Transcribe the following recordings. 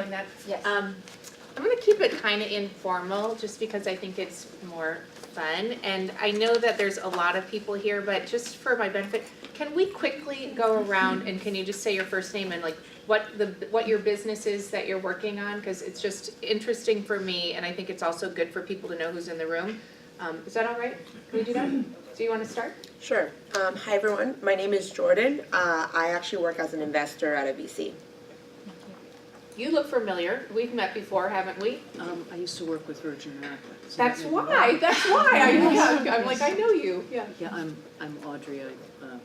going that? Yes. I'm gonna keep it kind of informal, just because I think it's more fun. And I know that there's a lot of people here, but just for my benefit, can we quickly go around and can you just say your first name and like what your business is that you're working on? Because it's just interesting for me, and I think it's also good for people to know who's in the room. Is that all right? Can we do that? Do you want to start? Sure. Hi everyone, my name is Jordan. I actually work as an investor at a VC. You look familiar. We've met before, haven't we? I used to work with Virgin America. So That's why. I'm like, I know you. Yeah. Yeah, I'm Audrey. I'm a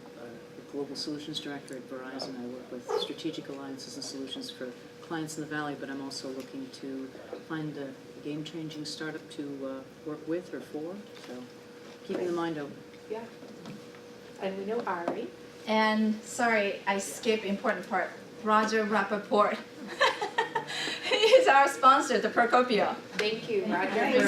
Global Solutions Director at Verizon. I work with strategic alliances and solutions for clients in the Valley, but I'm also looking to find a game-changing startup to work with or for. So keeping the mind open. Yeah. And we know Ari. And sorry, I skipped important part. Roger Rappaport. He is our sponsor, the Procopio. Thank you, Roger. Thank you.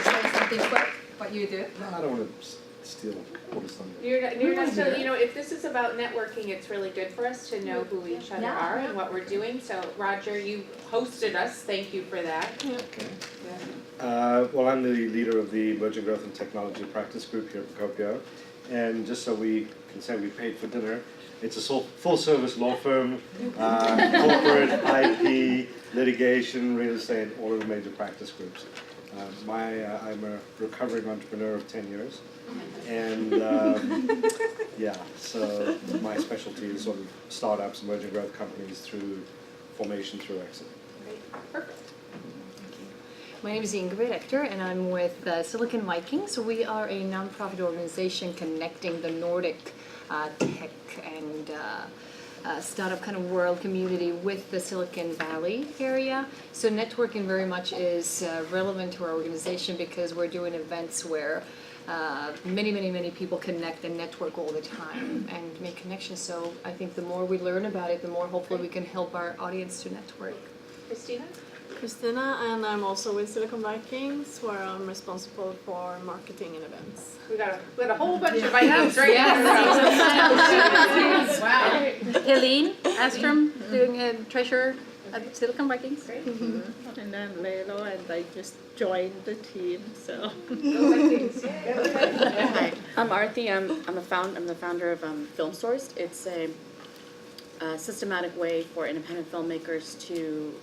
Say something quick, what you do. No, I don't want to steal all this thunder. You're not still, you know, if this is about networking, it's really good for us to know who each other Yeah. are and what we're doing. So Roger, you hosted us. Thank you for that. Okay. Well, I'm the leader of the Emerging Growth and Technology Practice Group here at Procopio. And just so we can say we paid for dinner, it's a full-service law firm, corporate, IP, litigation, real estate, all of the major practice groups. I'm a recovering entrepreneur of 10 years. And yeah, so my specialty is sort of startups, emerging growth companies through formation, through exit. Great. Perfect. My name is Ingrid Ector, and I'm with Silicon Vikings. We are a nonprofit organization connecting the Nordic tech and startup kind of world community with the Silicon Valley area. So networking very much is relevant to our organization because we're doing events where many people connect and network all the time and make connections. So I think the more we learn about it, the more hopefully we can help our audience to network. Christina? Christina, and I'm also with Silicon Vikings, where I'm responsible for marketing and events. We got a whole bunch of Vikings right Yes. now. Wow. Helene Astrom, doing treasurer at Silicon Vikings. Great. And then Lelo, and I just joined the team, so. Go Vikings. Yay. Hi, I'm Arthi. I'm the founder of Film Sourced. It's a systematic way for independent filmmakers to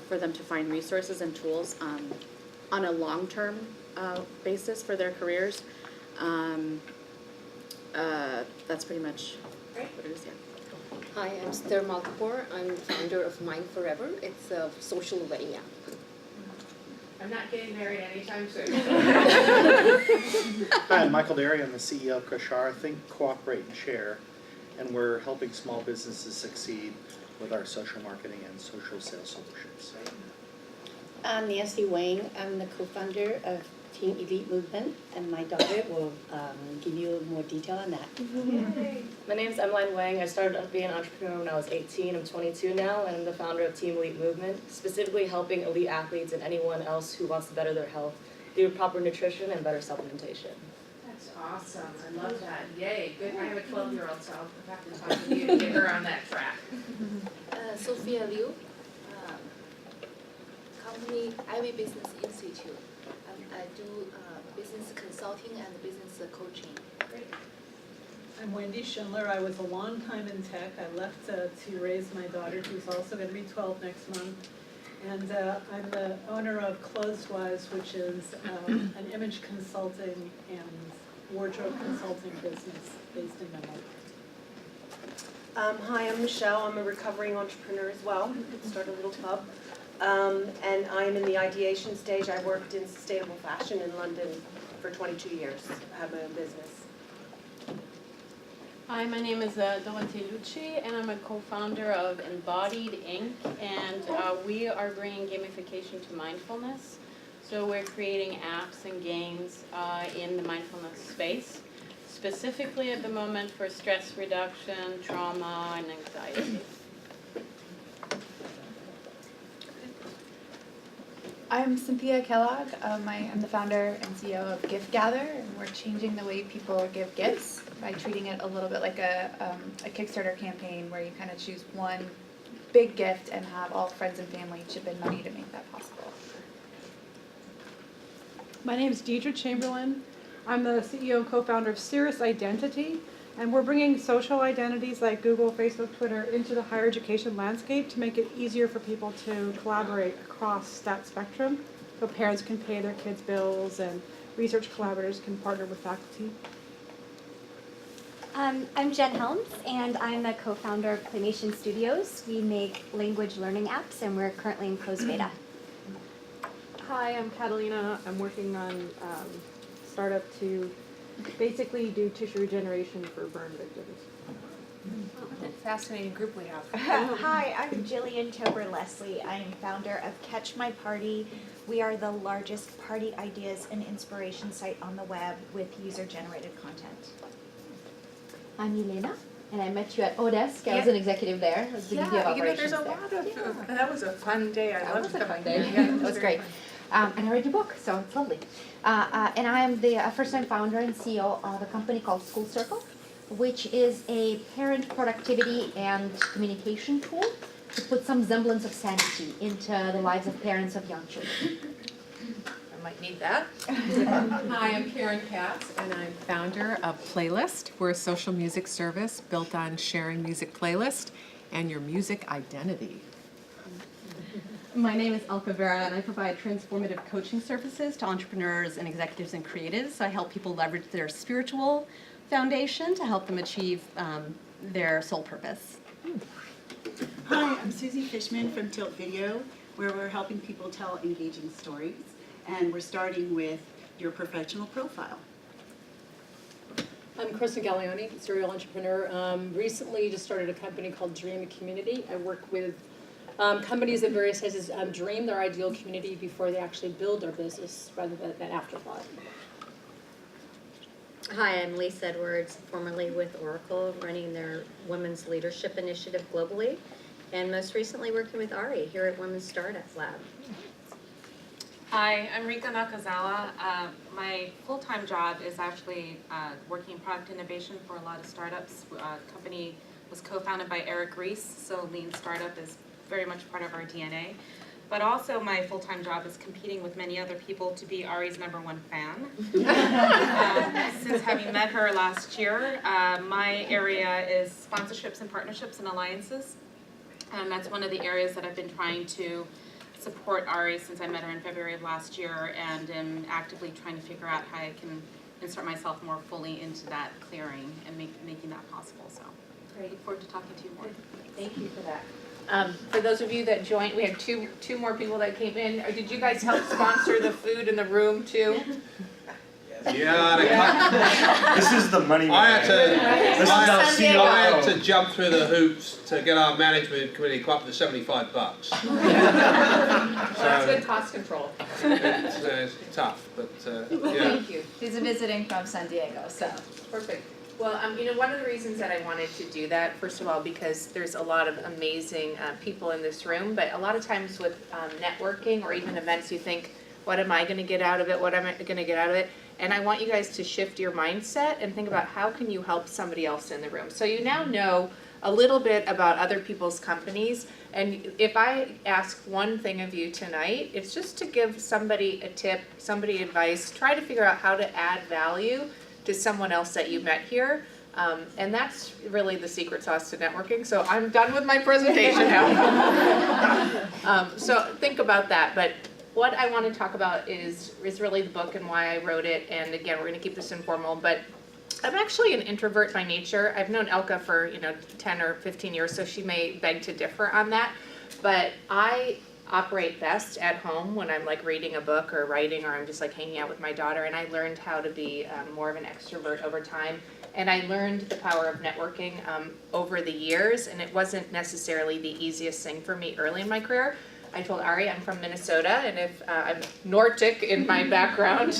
for them to find resources and tools on a long-term basis for their careers. That's pretty much what it is. Yeah. Hi, I'm Esther Malkapur. I'm the founder of Mind Forever. It's a social wedding app. I'm not getting married anytime soon. Hi, I'm Michael Derry. I'm the CEO of Koshar. Think, Cooperate, and Share. And we're helping small businesses succeed with our social marketing and social sales solutions. I'm Nancy Wang. I'm the co-founder of Team Elite Movement, and my daughter will give you more detail on that. My name is Emmeline Wang. I started being an entrepreneur when I was 18. I'm 22 now, and I'm the founder of Team Elite Movement, specifically helping elite athletes and anyone else who wants to better their health through proper nutrition and better supplementation. That's awesome. I love that. Yay. Good. I have a 12-year-old, so I'll have to talk to you to get her on that track. Sophia Liu, company Ivy Business Institute. I do business consulting and business coaching. Great. I'm Wendy Schindler. I was a long time in tech. I left to raise my daughter, who's also going to be 12 next month. And I'm the owner of Clotheswise, which is an image consulting and wardrobe consulting business based in Menlo. Hi, I'm Michelle. I'm a recovering entrepreneur as well. Start a little club. And I'm in the ideation stage. I worked in sustainable fashion in London for 22 years. I have my own business. Hi, my name is Dorothy Lucci, and I'm a co-founder of Embodied Inc., and we are bringing gamification to mindfulness. So we're creating apps and games in the mindfulness space, specifically at the moment for stress reduction, trauma, and anxiety. I'm Cynthia Kellogg. I'm the founder and CEO of Gift Gather, and we're changing the way people give gifts by treating it a little bit like a Kickstarter campaign where you kind of choose one big gift and have all friends and family chip in money to make that possible. My name is Deidre Chamberlain. I'm the CEO and co-founder of Cirrus Identity, and we're bringing social identities like Google, Facebook, Twitter into the higher education landscape to make it easier for people to collaborate across that spectrum, so parents can pay their kids' bills and research collaborators can partner with faculty. I'm Jen Helms, and I'm the co-founder of Claymation Studios. We make language learning apps, and we're currently in closed beta. Hi, I'm Catalina. I'm working on startup to basically do tissue regeneration for burn victims. What a fascinating group we have. Hi, I'm Jillian Tober-Leslie. I am founder of Catch My Party. We are the largest party ideas and inspiration site on the web with user-generated content. I'm Elena, and I met you at Odesk. I was an executive there. I was the VP of operations there's a there. lot of, that was a fun day. I loved That was a fun day. Yeah, It was great. And I read your book, so it's lovely. And I am the first-time founder and CEO of a company called School Circle, which is a parent productivity and communication tool to put some semblance of sanity into the lives of parents of young children. I might need that. Hi, I'm Karen Katz, and I'm founder of Playlist. We're a social music service built on sharing music playlist and your music identity. My name is Elka Vera, and I provide transformative coaching services to entrepreneurs and executives and creatives. So I help people leverage their spiritual foundation to help them achieve their soul purpose. Hi, I'm Susie Fishman from Tilt Video, where we're helping people tell engaging stories. And we're starting with your professional profile. I'm Kristen Gallioni, serial entrepreneur. Recently just started a company called Dream Community. I work with companies of various sizes dream their ideal community before they actually build their business rather than an afterthought. Hi, I'm Lisa Edwards, formerly with Oracle, running their Women's Leadership Initiative globally, and most recently working with Ari here at Women's Startup Lab. Hi, I'm Rika Nakazawa. My full-time job is actually working in product innovation for a lot of startups. Company was co-founded by Eric Ries, so Lean Startup is very much part of our DNA. But also my full-time job is competing with many other people to be Ari's #1 fan. Since having met her last year, my area is sponsorships and partnerships and alliances. And that's one of the areas that I've been trying to support Ari since I met her in February of last year, and am actively trying to figure out how I can insert myself more fully into that clearing and making that possible. So I look forward to talking to you more. Thank you for that. For those of you that joined, we had two more people that came in. Did you guys help sponsor the food in the room too? Yeah, this is the money man. I had Diego. to jump through the hoops to get our management committee to come up to $75. That's good cost control. It's tough, but yeah. Thank you. She's visiting from San Diego, so. Perfect. Well, one of the reasons that I wanted to do that, first of all, because there's a lot of amazing people in this room, but a lot of times with networking or even events, you think, what am I going to get out of it? What am I going to get out of it? And I want you guys to shift your mindset and think about how can you help somebody else in the room. So you now know a little bit about other people's companies, and if I ask one thing of you tonight, it's just to give somebody a tip, somebody advice, try to figure out how to add value to someone else that you met here. And that's really the secret sauce to networking. So I'm done with my presentation now. So think about that. But what I want to talk about is really the book and why I wrote it. And again, we're going to keep this informal, but I'm actually an introvert by nature. I've known Elka for 10 or 15 years, so she may beg to differ on that. But I operate best at home when I'm like reading a book or writing, or I'm just like hanging out with my daughter. And I learned how to be more of an extrovert over time. And I learned the power of networking over the years, and it wasn't necessarily the easiest thing for me early in my career. I told Ari I'm from Minnesota, and if I'm Nordic in my background,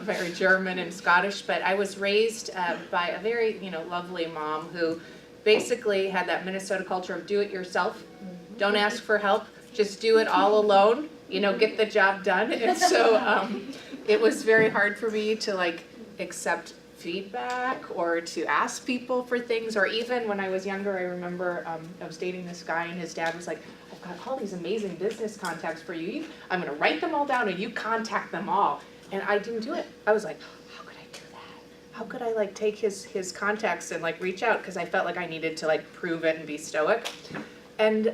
very German and Scottish, but I was raised by a very lovely mom who basically had that Minnesota culture of do it yourself, don't ask for help, just do it all alone, get the job done. And so it was very hard for me to like accept feedback or to ask people for things, or even when I was younger, I remember I was dating this guy and his dad was like, I've got all these amazing business contacts for you. I'm gonna write them all down and you contact them all. And I didn't do it. I was like, how could I do that? How could I like take his contacts and like reach out? Because I felt like I needed to like prove it and be stoic. And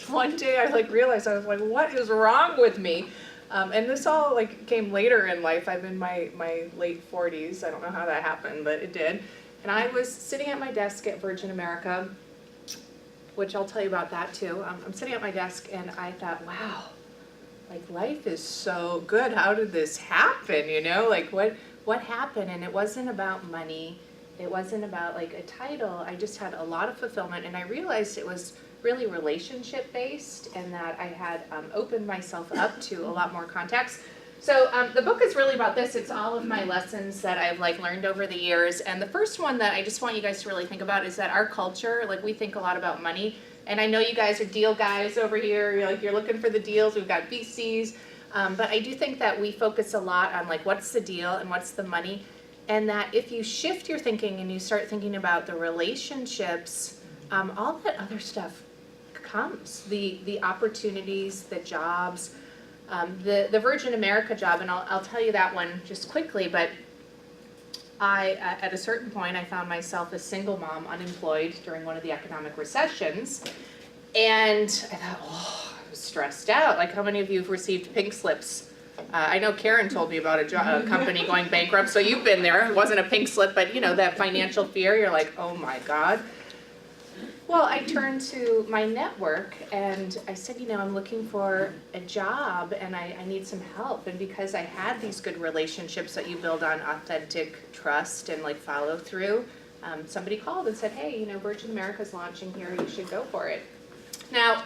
one day I like realized, I was like, what is wrong with me? And this all like came later in life. I'm in my late 40s. I don't know how that happened, but it did. And I was sitting at my desk at Virgin America, which I'll tell you about that too. I'm sitting at my desk and I thought, wow, like life is so good. How did this happen? Like what happened? And it wasn't about money. It wasn't about like a title. I just had a lot of fulfillment, and I realized it was really relationship based, and that I had opened myself up to a lot more contacts. So the book is really about this. It's all of my lessons that I've like learned over the years. And the first one that I just want you guys to really think about is that our culture, like we think a lot about money. And I know you guys are deal guys over here. You're looking for the deals. We've got VCs. But I do think that we focus a lot on like what's the deal and what's the money. And that if you shift your thinking and you start thinking about the relationships, all that other stuff comes. The opportunities, the jobs, the Virgin America job, and I'll tell you that one just quickly, but at a certain point I found myself a single mom, unemployed during one of the economic recessions, and I thought, oh, I was stressed out. Like, how many of you have received pink slips? I know Karen told me about a company going bankrupt, so you've been there. It wasn't a pink slip, but that financial fear, you're like, oh my God. Well, I turned to my network and I said, I'm looking for a job and I need some help. And because I had these good relationships that you build on authentic trust and like follow through, somebody called and said, hey, Virgin America's launching here, you should go for it. Now,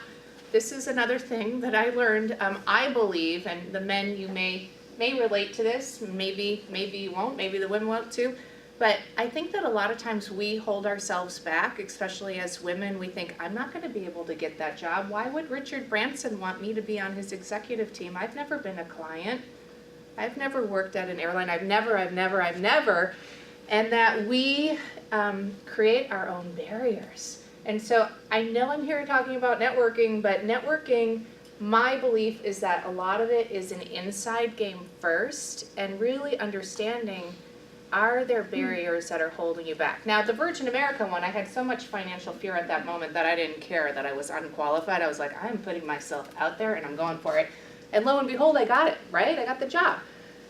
this is another thing that I learned. I believe, and the men, you may relate to this, maybe you won't, maybe the women won't too, but I think that a lot of times we hold ourselves back, especially as women. We think, I'm not going to be able to get that job. Why would Richard Branson want me to be on his executive team? I've never been a client. I've never worked at an airline. I've never. And that we create our own barriers. And so I know I'm here talking about networking, but networking, my belief is that a lot of it is an inside game first, and really understanding, are there barriers that are holding you back? Now, the Virgin America one, I had so much financial fear at that moment that I didn't care that I was unqualified. I was like, I'm putting myself out there and I'm going for it. And lo and behold, I got it, right? I got the job.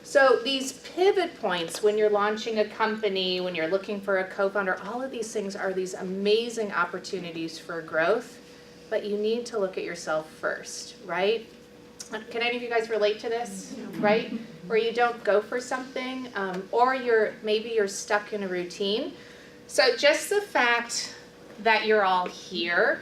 So these pivot points when you're launching a company, when you're looking for a co-founder, all of these things are these amazing opportunities for growth, but you need to look at yourself first, right? Can any of you guys relate to this, right? Where you don't go for something, or maybe you're stuck in a routine. So just the fact that you're all here,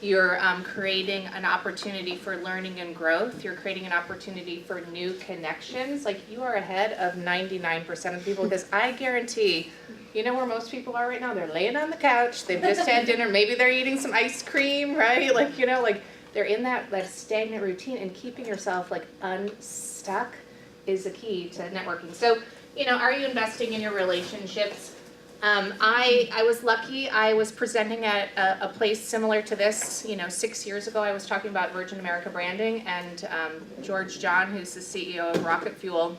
you're creating an opportunity for learning and growth. You're creating an opportunity for new connections. Like, you are ahead of 99% of people, because I guarantee, where most people are right now? They're laying on the couch. They've just had dinner. Maybe they're eating some ice cream, right? Like, they're in that stagnant routine, and keeping yourself like unstuck is the key to networking. So, are you investing in your relationships? I was lucky. I was presenting at a place similar to this, 6 years ago. I was talking about Virgin America branding, and George John, who's the CEO of Rocket Fuel,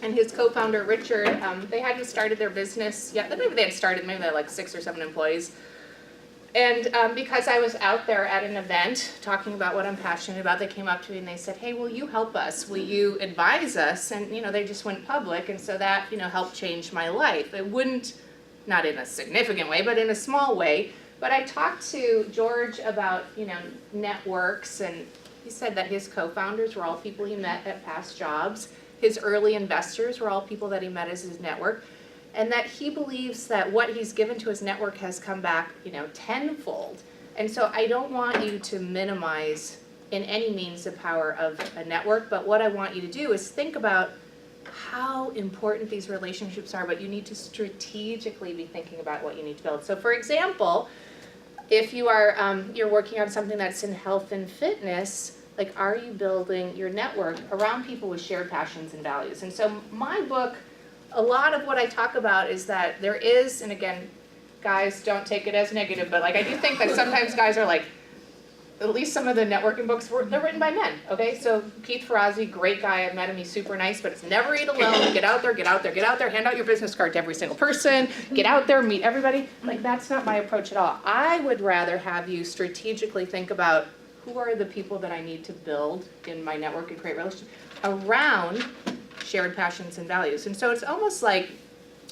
and his co-founder Richard, they hadn't started their business yet. Maybe they had started, maybe they had like 6 or 7 employees. And because I was out there at an event talking about what I'm passionate about, they came up to me and they said, hey, will you help us? Will you advise us? And, they just went public, and so that, helped change my life. It wouldn't, not in a significant way, but in a small way. But I talked to George about, networks, and he said that his co-founders were all people he met at past jobs. His early investors were all people that he met as his network. And that he believes that what he's given to his network has come back, tenfold. And so I don't want you to minimize in any means the power of a network, but what I want you to do is think about how important these relationships are, but you need to strategically be thinking about what you need to build. So for example, if you are you're working on something that's in health and fitness, Like, are you building your network around people with shared passions and values? And so my book, a lot of what I talk about is that there is, and again, guys, don't take it as negative, but like I do think that sometimes guys are like, at least some of the networking books, they're written by men, okay? So Keith Ferrazzi, great guy, I met him, he's super nice, but it's never eat alone, get out there, get out there, get out there, hand out your business card to every single person, get out there, meet everybody. Like, that's not my approach at all. I would rather have you strategically think about who are the people that I need to build in my network and create relationships around shared passions and values. And so it's almost like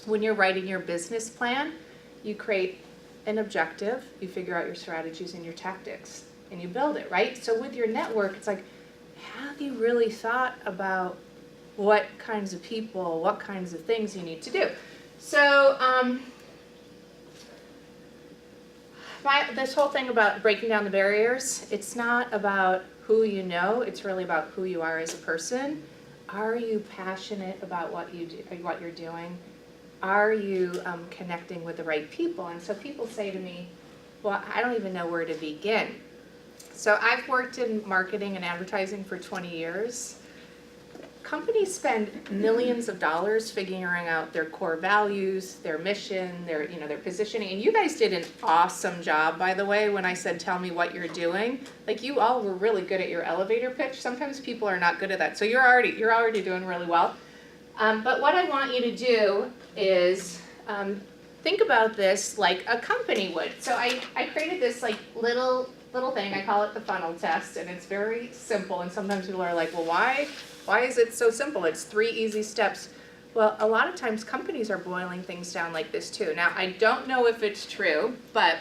when you're writing your business plan, you create an objective, you figure out your strategies and your tactics, and you build it, right? So with your network, it's like, have you really thought about what kinds of people, what kinds of things you need to do? So this whole thing about breaking down the barriers, it's not about who you know, it's really about who you are as a person. Are you passionate about what you do, what you're doing? Are you connecting with the right people? And so people say to me, well, I don't even know where to begin. So I've worked in marketing and advertising for 20 years. Companies spend millions of dollars figuring out their core values, their mission, their positioning. And you guys did an awesome job, by the way, when I said, tell me what you're doing. Like, you all were really good at your elevator pitch. Sometimes people are not good at that. So you're already doing really well. But what I want you to do is think about this like a company would. So I created this like little thing. I call it the funnel test, and it's very simple. And sometimes people are like, well, why is it so simple? It's 3 easy steps. Well, a lot of times companies are boiling things down like this too. Now, I don't know if it's true, but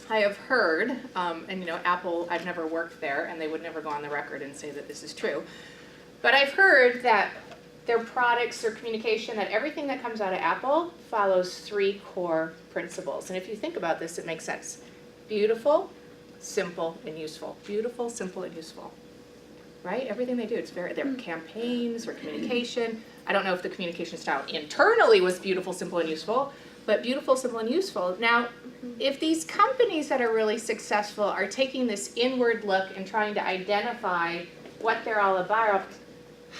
I have heard, and Apple, I've never worked there, and they would never go on the record and say that this is true. But I've heard that their products, their communication, that everything that comes out of Apple follows 3 core principles. And if you think about this, it makes sense. Beautiful, simple, and useful. Beautiful, simple, and useful. Right? Everything they do, their campaigns, their communication. I don't know if the communication style internally was beautiful, simple, and useful, but beautiful, simple, and useful. Now, if these companies that are really successful are taking this inward look and trying to identify what they're all about,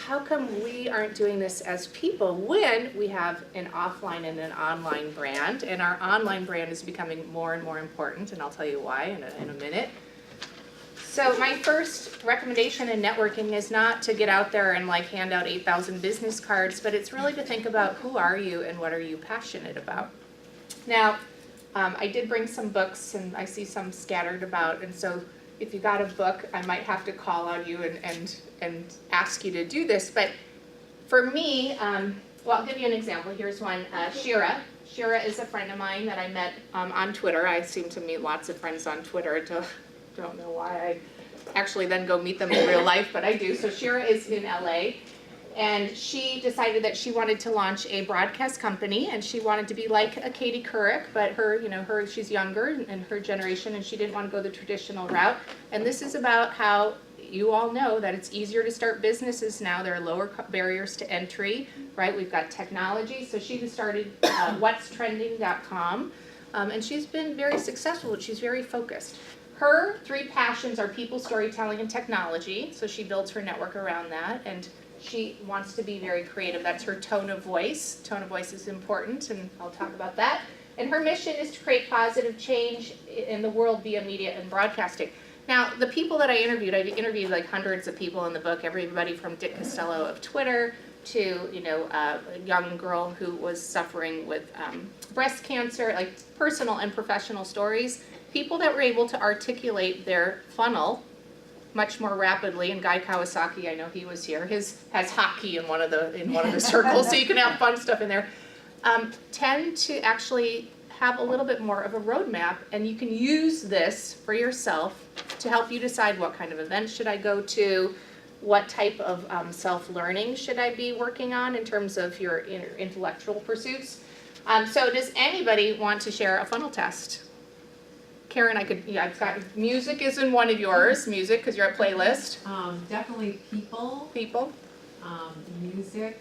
how come we aren't doing this as people when we have an offline and an online brand, and our online brand is becoming more and more important, and I'll tell you why in a minute. So my first recommendation in networking is not to get out there and like hand out 8,000 business cards, but it's really to think about who are you and what are you passionate about. Now, I did bring some books, and I see some scattered about, and so if you got a book, I might have to call on you and ask you to do this. But for me, well, I'll give you an example. Here's one, Shira. Shira is a friend of mine that I met on Twitter. I seem to meet lots of friends on Twitter. Don't know why I actually then go meet them in real life, but I do. So Shira is in LA, and she decided that she wanted to launch a broadcast company, and she wanted to be like a Katie Couric, but she's younger in her generation, and she didn't want to go the traditional route. And this is about how you all know that it's easier to start businesses now. There are lower barriers to entry, right? We've got technology. So she started whatstrending.com, and she's been very successful. She's very focused. Her 3 passions are people, storytelling, and technology. So she builds her network around that, and she wants to be very creative. That's her tone of voice. Tone of voice is important, and I'll talk about that. And her mission is to create positive change in the world via media and broadcasting. Now, the people that I interviewed like hundreds of people in the book, everybody from Dick Costello of Twitter to, a young girl who was suffering with breast cancer, like personal and professional stories. People that were able to articulate their funnel much more rapidly, and Guy Kawasaki, I know he was here, his has hockey in one of the circles, so you can have fun stuff in there, tend to actually have a little bit more of a roadmap, and you can use this for yourself to help you decide what kind of events should I go to, what type of self-learning should I be working on in terms of your intellectual pursuits. So does anybody want to share a funnel test? Karen, I've got music is in one of yours, music, because you're at playlist. Definitely people. People. Music.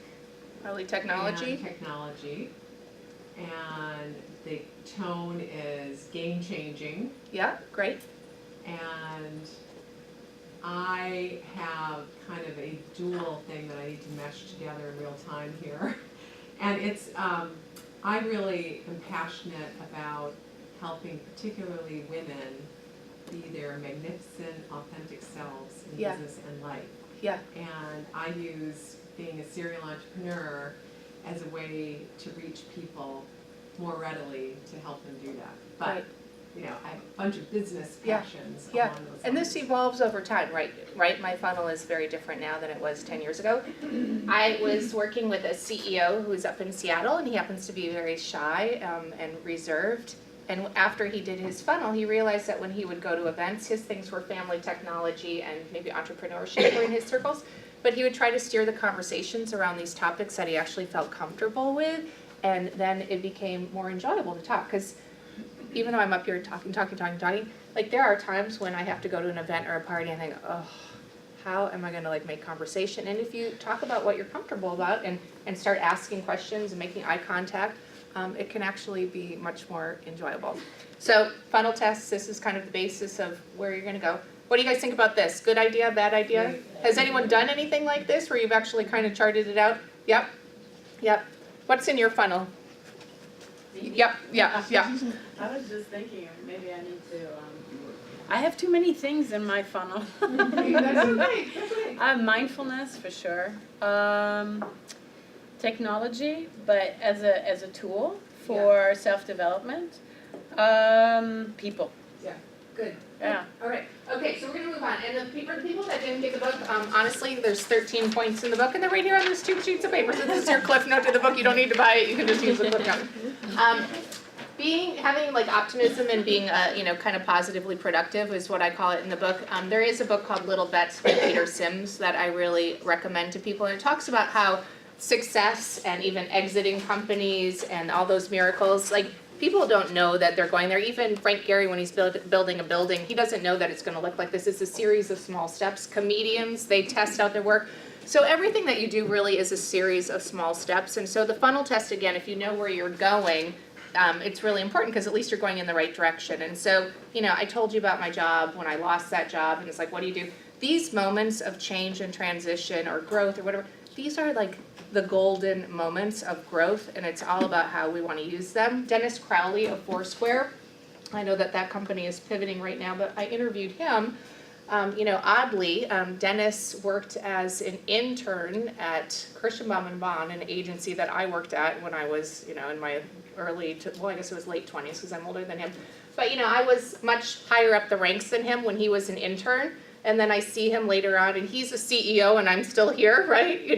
Probably technology. And technology. And the tone is game changing. Yeah, great. And I have kind of a dual thing that I need to mesh together in real time here. And it's, I really am passionate about helping particularly women be their magnificent, authentic selves in Yeah. business and life. Yeah. And I use being a serial entrepreneur as a way to reach people more readily to help them do that. But, Right. you know, I have a bunch of business Yeah. passions Yeah, along those and this lines. evolves over time, right? Right, my funnel is very different now than it was 10 years ago. I was working with a CEO who's up in Seattle, and he happens to be very shy and reserved. And after he did his funnel, he realized that when he would go to events, his things were family, technology, and maybe entrepreneurship were in his circles. But he would try to steer the conversations around these topics that he actually felt comfortable with, and then it became more enjoyable to talk. Because even though I'm up here talking, like there are times when I have to go to an event or a party and think, oh, how am I gonna like make conversation? And if you talk about what you're comfortable about and start asking questions and making eye contact, it can actually be much more enjoyable. So funnel tests, this is kind of the basis of where you're gonna go. What do you guys think about this? Good idea, bad idea? Has anyone done anything like this where you've actually kind of charted it out? Yep, yep. What's in your funnel? Yep, yeah. I was just thinking, maybe I need to, I have too many things in my funnel. Mindfulness, for sure. Technology, but as a tool for self-development. People. Yeah, good. Yeah. All right. Okay, so we're gonna move on. And the people that didn't get the book, honestly, there's 13 points in the book, and they're right here on those 2 sheets of paper. So this is your cliff note to the book. You don't need to buy it. You can just use the cliff note. Having like optimism and being, kind of positively productive is what I call it in the book. There is a book called Little Bets by Peter Sims that I really recommend to people, and it talks about how success and even exiting companies and all those miracles, like people don't know that they're going there. Even Frank Gehry, when he's building a building, he doesn't know that it's going to look like this. It's a series of small steps. Comedians, they test out their work. So everything that you do really is a series of small steps. And so the funnel test, again, if you know where you're going, it's really important because at least you're going in the right direction. And so, I told you about my job when I lost that job, and it's like, what do you do? These moments of change and transition or growth or whatever, these are like the golden moments of growth, and it's all about how we want to use them. Dennis Crowley of Foursquare, I know that company is pivoting right now, but I interviewed him. Oddly, Dennis worked as an intern at Christian Baum & Bond, an agency that I worked at when I was, in my I guess it was late 20s because I'm older than him. But, I was much higher up the ranks than him when he was an intern. And then I see him later on, and he's a CEO, and I'm still here, right?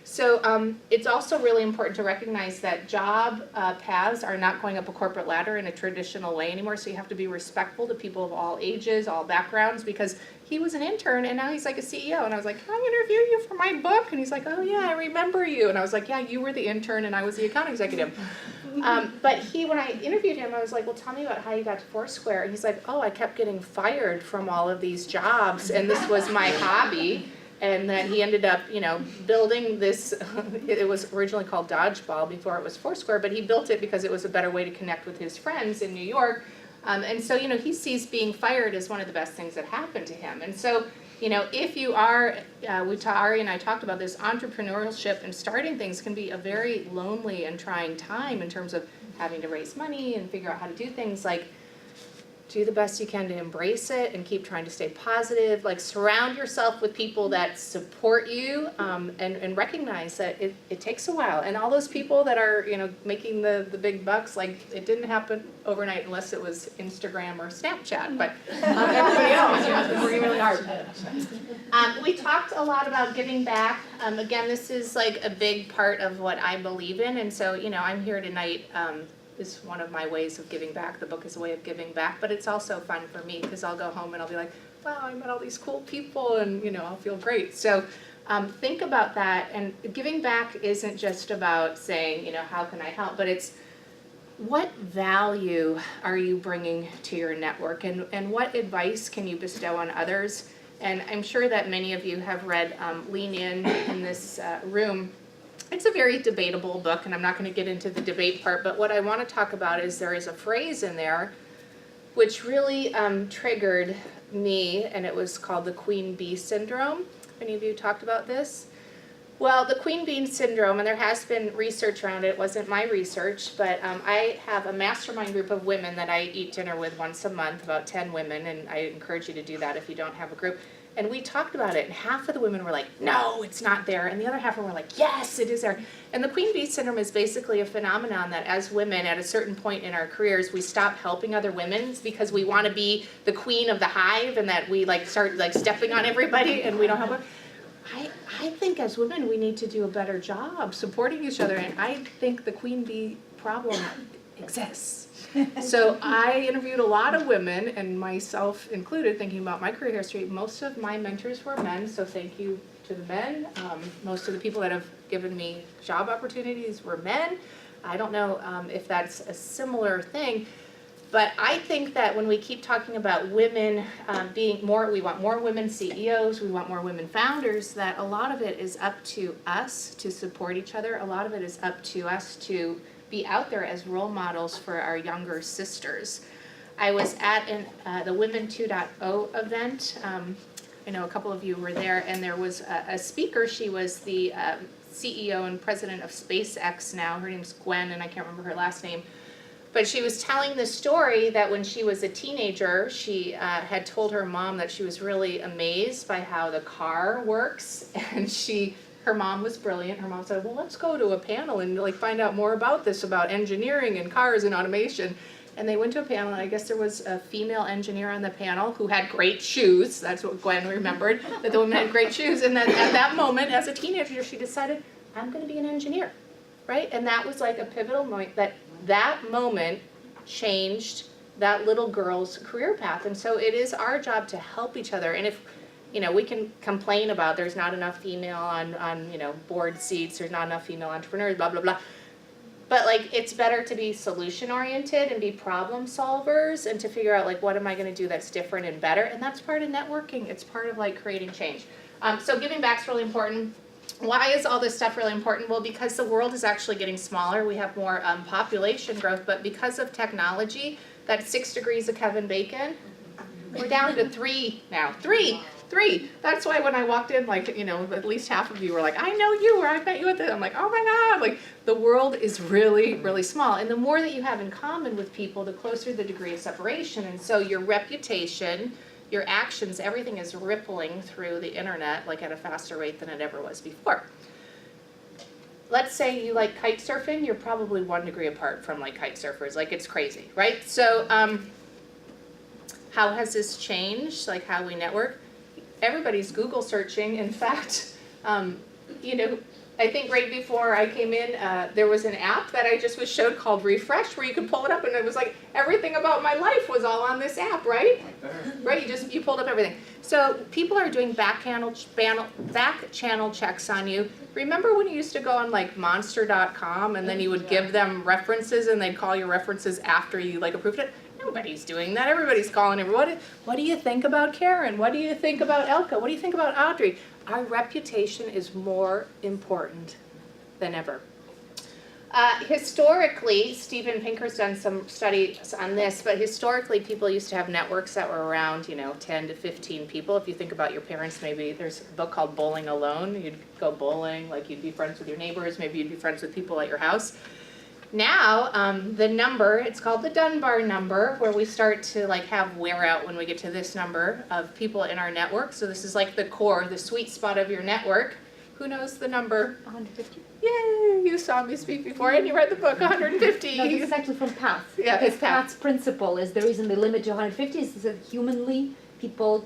So it's also really important to recognize that job paths are not going up a corporate ladder in a traditional way anymore. So you have to be respectful to people of all ages, all backgrounds, because he was an intern, and now he's like a CEO. And I was like, can I interview you for my book? And he's like, oh yeah, I remember you. And I was like, yeah, you were the intern, and I was the account executive. But when I interviewed him, I was like, well, tell me about how you got to Foursquare. And he's like, oh, I kept getting fired from all of these jobs, and this was my hobby. And then he ended up, building this, it was originally called Dodgeball before it was Foursquare, but he built it because it was a better way to connect with his friends in New York. And so, he sees being fired as one of the best things that happened to him. And so, if you are, Ari and I talked about this, entrepreneurship and starting things can be a very lonely and trying time in terms of having to raise money and figure out how to do things. Like, do the best you can to embrace it and keep trying to stay positive. Like, surround yourself with people that support you, and recognize that it takes a while. And all those people that are, making the big bucks, like, it didn't happen overnight unless it was Instagram or Snapchat. But everybody else, is working really hard. We talked a lot about giving back. Again, this is like a big part of what I believe in. And so, I'm here tonight. Is one of my ways of giving back. The book is a way of giving back, but it's also fun for me because I'll go home and I'll be like, wow, I met all these cool people, and I'll feel great. So think about that, and giving back isn't just about saying, how can I help, but it's what value are you bringing to your network, and what advice can you bestow on others? And I'm sure that many of you have read Lean In this room. It's a very debatable book, and I'm not going to get into the debate part, but what I want to talk about is there is a phrase in there which really triggered me, and it was called the Queen Bee Syndrome. Any of you talked about this? Well, the Queen Bee Syndrome, and there has been research around it, it wasn't my research, but I have a mastermind group of women that I eat dinner with once a month, about 10 women, and I encourage you to do that if you don't have a group. And we talked about it, and half of the women were like, no, it's not there, and the other half were like, yes, it is there. And the Queen Bee Syndrome is basically a phenomenon that as women, at a certain point in our careers, we stop helping other women because we want to be the queen of the hive, and that we like start like stepping on everybody, and we don't help them. I think as women we need to do a better job supporting each other, and I think the Queen Bee problem exists. So I interviewed a lot of women, and myself included, thinking about my career history. Most of my mentors were men, so thank you to the men. Most of the people that have given me job opportunities were men. I don't know if that's a similar thing. But I think that when we keep talking about women being more, we want more women CEOs, we want more women founders, that a lot of it is up to us to support each other. A lot of it is up to us to be out there as role models for our younger sisters. I was at the Women 2.0 event. I know a couple of you were there, and there was a speaker. She was the CEO and president of SpaceX now. Her name's Gwen, and I can't remember her last name. But she was telling the story that when she was a teenager, she had told her mom that she was really amazed by how the car works. And her mom was brilliant. Her mom said, well, let's go to a panel and like find out more about this, about engineering and cars and automation. And they went to a panel, and I guess there was a female engineer on the panel who had great shoes. That's what Gwen remembered, that the woman had great shoes. And then at that moment, as a teenager, she decided, I'm going to be an engineer, right? And that was like a pivotal moment, that moment changed that little girl's career path. And so it is our job to help each other. And if, we can complain about there's not enough female on board seats, there's not enough female entrepreneurs, blah, blah, blah. But like, it's better to be solution oriented and be problem solvers and to figure out like, what am I going to do that's different and better? And that's part of networking. It's part of like creating change. So giving back's really important. Why is all this stuff really important? Well, because the world is actually getting smaller. We have more population growth, but because of technology, that 6 degrees of Kevin Bacon, we're down to 3 now. Three. That's why when I walked in, like, at least half of you were like, I know you, or I met you at the, I'm like, oh my God, like the world is really, really small. And the more that you have in common with people, the closer the degree of separation. And so your reputation, your actions, everything is rippling through the internet like at a faster rate than it ever was before. Let's say you like kite surfing, you're probably 1 degree apart from like kite surfers, like it's crazy, right? So how has this changed, like how we network? Everybody's Google searching. In fact, I think right before I came in, there was an app that I just was showed called Refresh, where you could pull it up, and it was like everything about my life was all on this app, right? Right, you pulled up everything. So people are doing back channel checks on you. Remember when you used to go on like monster.com and then you would give them references and they'd call your references after you like approved it? Nobody's doing that. Everybody's calling everybody. What do you think about Karen? What do you think about Elka? What do you think about Audrey? Our reputation is more important than ever. Historically, Steven Pinker's done some studies on this, but historically people used to have networks that were around, 10 to 15 people. If you think about your parents, maybe there's a book called Bowling Alone. You'd go bowling, like you'd be friends with your neighbors, maybe you'd be friends with people at your house. Now, the number, it's called the Dunbar number, where we start to like have wear out when we get to this number of people in our network. So this is like the core, the sweet spot of your network. Who knows the number? 150. Yay, you saw me speak before and you read the book, 150. No, this is actually from Pat's. Yeah, because it's Pat's. Pat's principle is the reason they limit to 150 is that humanly people,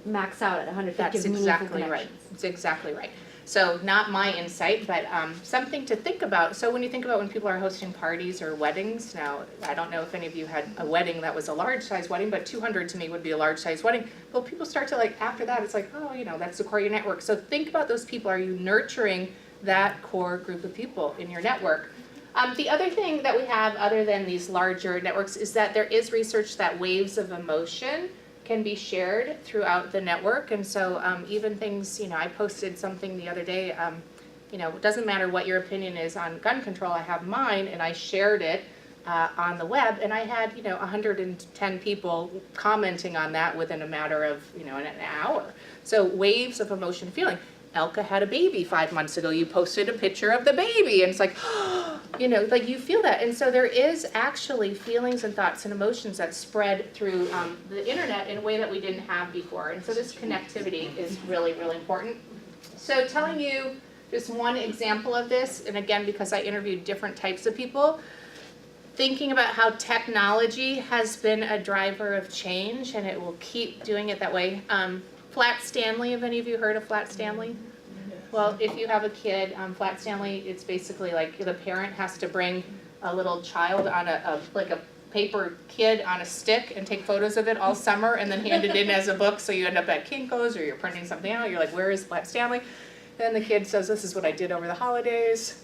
max out at 150. That's exactly right. It's exactly right. So not my insight, but something to think about. So when you think about when people are hosting parties or weddings, now I don't know if any of you had a wedding that was a large size wedding, but 200 to me would be a large size wedding. Well, people start to like, after that, it's like, oh, that's the core of your network. So think about those people. Are you nurturing that core group of people in your network? The other thing that we have other than these larger networks is that there is research that waves of emotion can be shared throughout the network. And so even things, I posted something the other day, it doesn't matter what your opinion is on gun control, I have mine and I shared it on the web, and I had 110 people commenting on that within a matter of an hour. So waves of emotion feeling. Elka had a baby 5 months ago. You posted a picture of the baby, and it's like, like you feel that. And so there is actually feelings and thoughts and emotions that spread through the internet in a way that we didn't have before. And so this connectivity is really, really important. So telling you just one example of this, and again, because I interviewed different types of people, thinking about how technology has been a driver of change, and it will keep doing it that way. Flat Stanley, have any of you heard of Flat Stanley? Well, if you have a kid, Flat Stanley, it's basically like the parent has to bring a little child on a paper kid on a stick and take photos of it all summer and then hand it in as a book, so you end up at Kinko's or you're printing something out, you're like, where is Flat Stanley? Then the kid says, this is what I did over the holidays.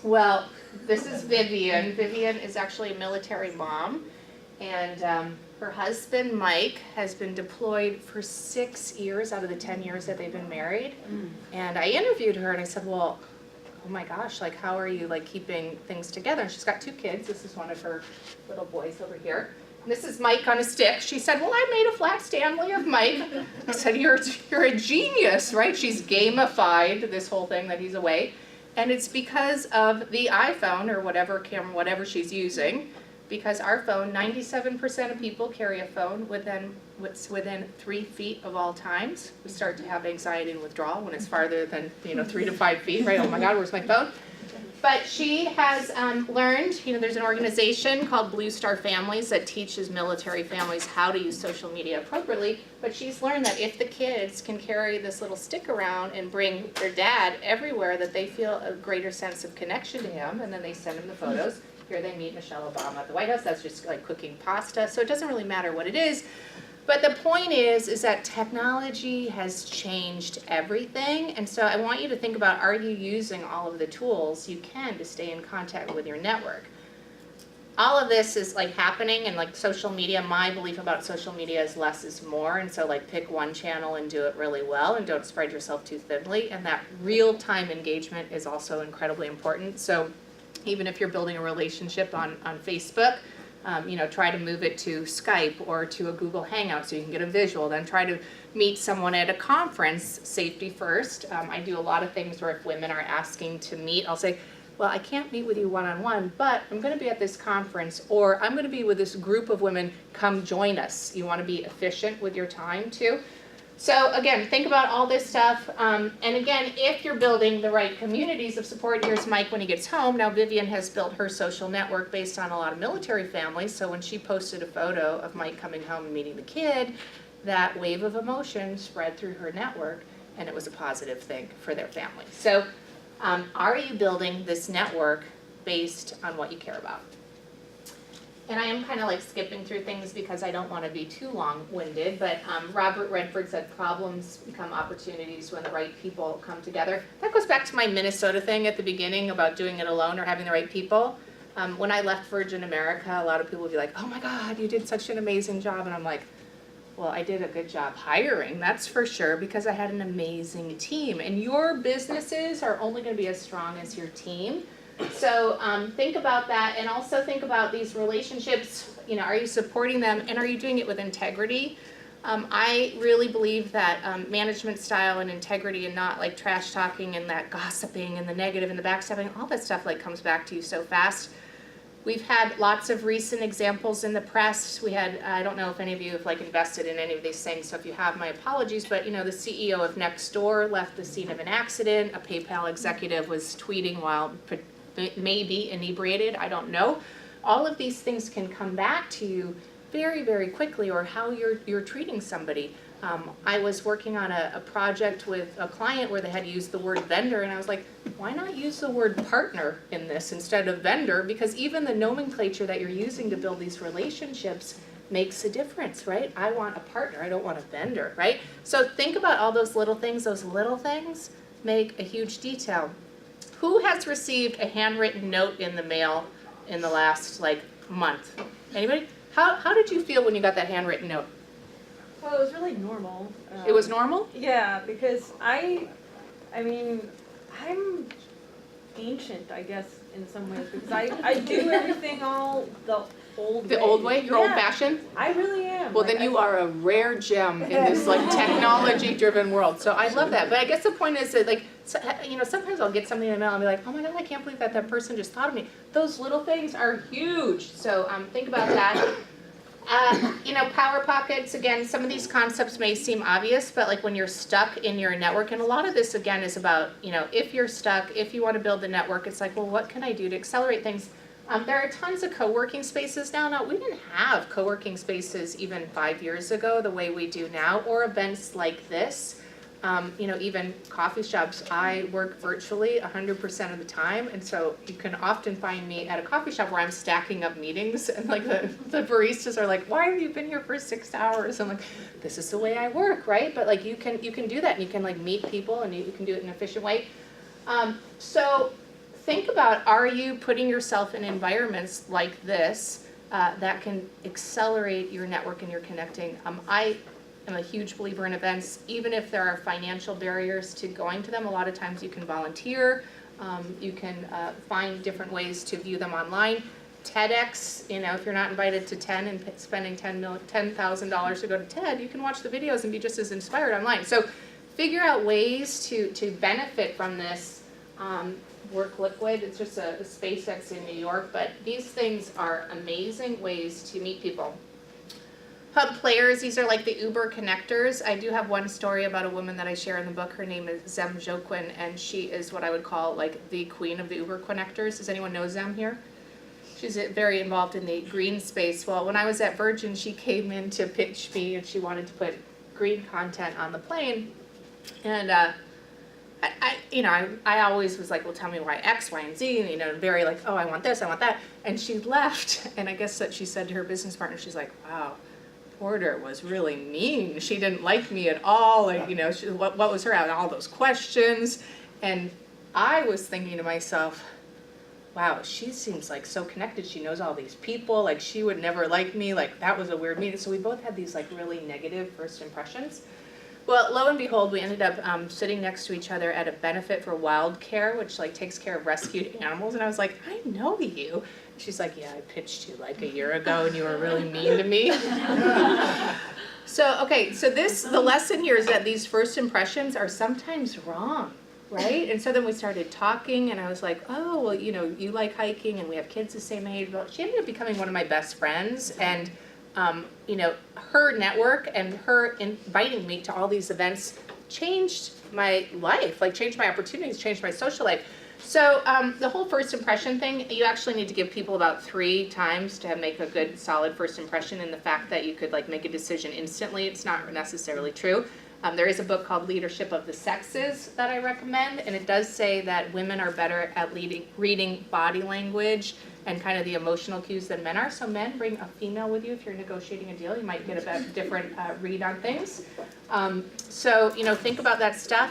Well, this is Vivian. Vivian is actually a military mom, and her husband, Mike, has been deployed for 6 years out of the 10 years that they've been married. And I interviewed her and I said, well, oh my gosh, like how are you like keeping things together? And she's got 2 kids. This is one of her little boys over here. And this is Mike on a stick. She said, well, I made a Flat Stanley of Mike. I said, you're a genius, right? She's gamified this whole thing that he's away. And it's because of the iPhone or whatever camera, whatever she's using. Because our phone, 97% of people carry a phone within 3 feet of all times. We start to have anxiety and withdrawal when it's farther than 3 to 5 feet, right? Oh my God, where's my phone? But she has learned, there's an organization called Blue Star Families that teaches military families how to use social media appropriately. But she's learned that if the kids can carry this little stick around and bring their dad everywhere, that they feel a greater sense of connection to him, and then they send him the photos. Here they meet Michelle Obama at the White House. That's just like cooking pasta. So it doesn't really matter what it is. But the point is that technology has changed everything. And so I want you to think about, are you using all of the tools you can to stay in contact with your network? All of this is like happening, and like social media, my belief about social media is less is more. And so like pick one channel and do it really well, and don't spread yourself too thinly. And that real-time engagement is also incredibly important. So even if you're building a relationship on Facebook, try to move it to Skype or to a Google Hangout so you can get a visual. Then try to meet someone at a conference, safety first. I do a lot of things where if women are asking to meet, I'll say, well, I can't meet with you one-on-one, but I'm going to be at this conference, or I'm going to be with this group of women, come join us. You want to be efficient with your time too. So again, think about all this stuff. And again, if you're building the right communities of support, here's Mike when he gets home. Now Vivian has built her social network based on a lot of military families. So when she posted a photo of Mike coming home and meeting the kid, that wave of emotion spread through her network, and it was a positive thing for their family. So are you building this network based on what you care about? And I am kind of like skipping through things because I don't want to be too long-winded, but Robert Redford said problems become opportunities when the right people come together. That goes back to my Minnesota thing at the beginning about doing it alone or having the right people. When I left Virgin America, a lot of people would be like, oh my God, you did such an amazing job. And I'm like, well, I did a good job hiring, that's for sure, because I had an amazing team. And your businesses are only going to be as strong as your team. So think about that, and also think about these relationships. Are you supporting them, and are you doing it with integrity? I really believe that management style and integrity, and not like trash talking and that gossiping and the negative and the backstabbing, all that stuff like comes back to you so fast. We've had lots of recent examples in the press. We had, I don't know if any of you have like invested in any of these things, so if you have, my apologies, but the CEO of Nextdoor left the scene of an accident. A PayPal executive was tweeting while maybe inebriated, I don't know. All of these things can come back to you very, very quickly, or how you're treating somebody. I was working on a project with a client where they had used the word vendor, and I was like, why not use the word partner in this instead of vendor? Because even the nomenclature that you're using to build these relationships makes a difference, right? I want a partner, I don't want a vendor, right? So think about all those little things make a huge detail. Who has received a handwritten note in the mail in the last month? Anybody? How did you feel when you got that handwritten note? Well, it was really normal. It was normal? Yeah, because I mean, I'm ancient, I guess, in some ways because I do everything all the old way. The old way? You're Yeah, old-fashioned? I really am. Well, then you are a rare gem in this like technology-driven world. So I love that. But I guess the point is that like, so, you know, sometimes I'll get something in the mail and be like, oh my God, I can't believe that person just thought of me. Those little things are huge. So think about that. You know, power pockets, again, some of these concepts may seem obvious, but like when you're stuck in your network, and a lot of this again is about, you know, if you're stuck, if you want to build the network, it's like, well, what can I do to accelerate things? There are tons of co-working spaces now. Now, we didn't have co-working spaces even 5 years ago the way we do now, or events like this. You know, even coffee shops, I work virtually 100% of the time, and so you can often find me at a coffee shop where I'm stacking up meetings, and like the baristas are like, why have you been here for 6 hours? I'm like, this is the way I work, right? But like you can do that, and you can like meet people, and you can do it in an efficient way. So think about, are you putting yourself in environments like this that can accelerate your network and your connecting? I'm a huge believer in events, even if there are financial barriers to going to them. A lot of times you can volunteer, you can find different ways to view them online. TEDx, you know, if you're not invited to 10 and spending $10,000 to go to TED, you can watch the videos and be just as inspired online. So figure out ways to benefit from this. Work Liquid, it's just a SpaceX in New York, but these things are amazing ways to meet people. Hub players, these are like the Uber connectors. I do have one story about a woman that I share in the book. Her name is Zem Joquin, and she is what I would call like the queen of the Uber connectors. Does anyone know Zem here? She's very involved in the green space. Well, when I was at Virgin, she came in to pitch me, and she wanted to put green content on the plane. And I always was like, well, tell me why X, Y, and Z, and, you know, very like, oh, I want this, I want that. And she left, and I guess that she said to her business partner, she's like, wow, Porter was really mean. She didn't like me at all. Like, you know, what was her out? All those questions. And I was thinking to myself, wow, she seems like so connected. She knows all these people. Like, she would never like me. Like, that was a weird meeting. So we both had these like really negative first impressions. Well, lo and behold, we ended up sitting next to each other at a benefit for Wild Care, which like takes care of rescued animals. And I was like, I know you. She's like, yeah, I pitched you like a year ago and you were really mean to me. So, okay, so the lesson here is that these first impressions are sometimes wrong, right? And so then we started talking, and I was like, oh, well, you know, you like hiking, and we have kids the same age. Well, she ended up becoming one of my best friends, and you know, her network and her inviting me to all these events changed my life, like changed my opportunities, changed my social life. So the whole first impression thing, you actually need to give people about 3 times to make a good solid first impression, and the fact that you could like make a decision instantly, it's not necessarily true. There is a book called Leadership of the Sexes that I recommend, and it does say that women are better at reading body language and kind of the emotional cues than men are. So men, bring a female with you if you're negotiating a deal. You might get a different read on things. So, you know, think about that stuff.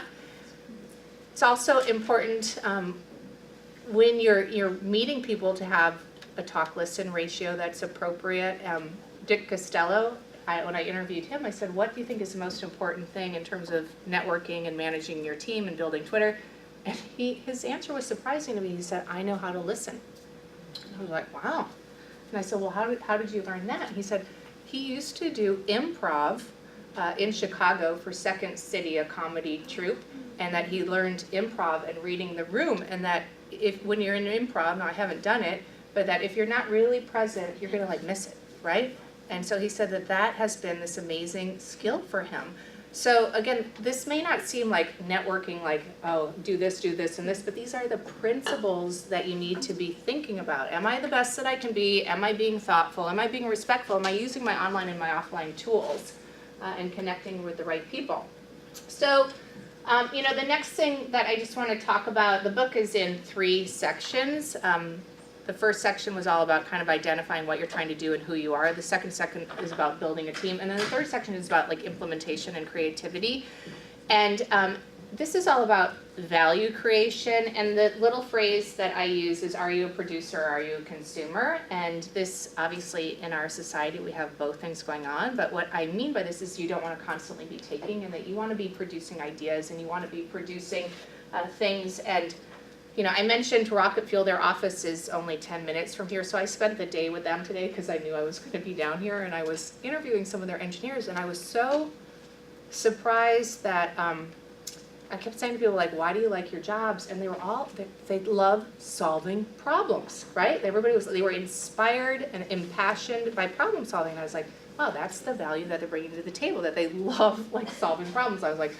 It's also important when you're meeting people to have a talk listen ratio that's appropriate. Dick Costello, when I interviewed him, I said, what do you think is the most important thing in terms of networking and managing your team and building Twitter? And his answer was surprising to me. He said, I know how to listen. And I was like, wow. And I said, well, how did you learn that? And he said, he used to do improv in Chicago for Second City, a comedy troupe, and that he learned improv and reading the room, and that when you're in improv, now I haven't done it, but that if you're not really present, you're gonna like miss it, right? And so he said that has been this amazing skill for him. So again, this may not seem like networking, like, oh, do this, and this, but these are the principles that you need to be thinking about. Am I the best that I can be? Am I being thoughtful? Am I being respectful? Am I using my online and my offline tools and connecting with the right people? So, you know, the next thing that I just want to talk about, the book is in 3 sections. The first section was all about kind of identifying what you're trying to do and who you are. The second section is about building a team. And then the third section is about like implementation and creativity. And this is all about value creation. And the little phrase that I use is, are you a producer or are you a consumer? And this, obviously, in our society, we have both things going on. But what I mean by this is you don't want to constantly be taking, and that you want to be producing ideas and you want to be producing things. And I mentioned Rocket Fuel, their office is only 10 minutes from here, so I spent the day with them today because I knew I was gonna be down here, and I was interviewing some of their engineers, and I was so surprised that, I kept saying to people like, why do you like your jobs? And they were all, they love solving problems, right? They were inspired and impassioned by problem solving, and I was like, wow, that's the value that they're bringing to the table, that they love like solving problems. I was like,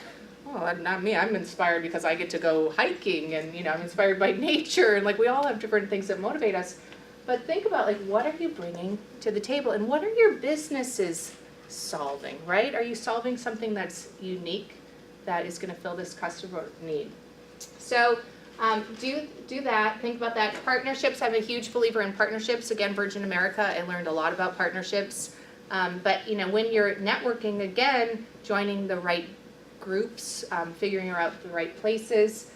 oh, not me, I'm inspired because I get to go hiking, and I'm inspired by nature, and like we all have different things that motivate us. But think about like, what are you bringing to the table, and what are your businesses solving, right? Are you solving something that's unique that is gonna fill this customer need? So do that, think about that. Partnerships, I'm a huge believer in partnerships. Again, Virgin America, I learned a lot about partnerships. But when you're networking, again, joining the right groups, figuring out the right places.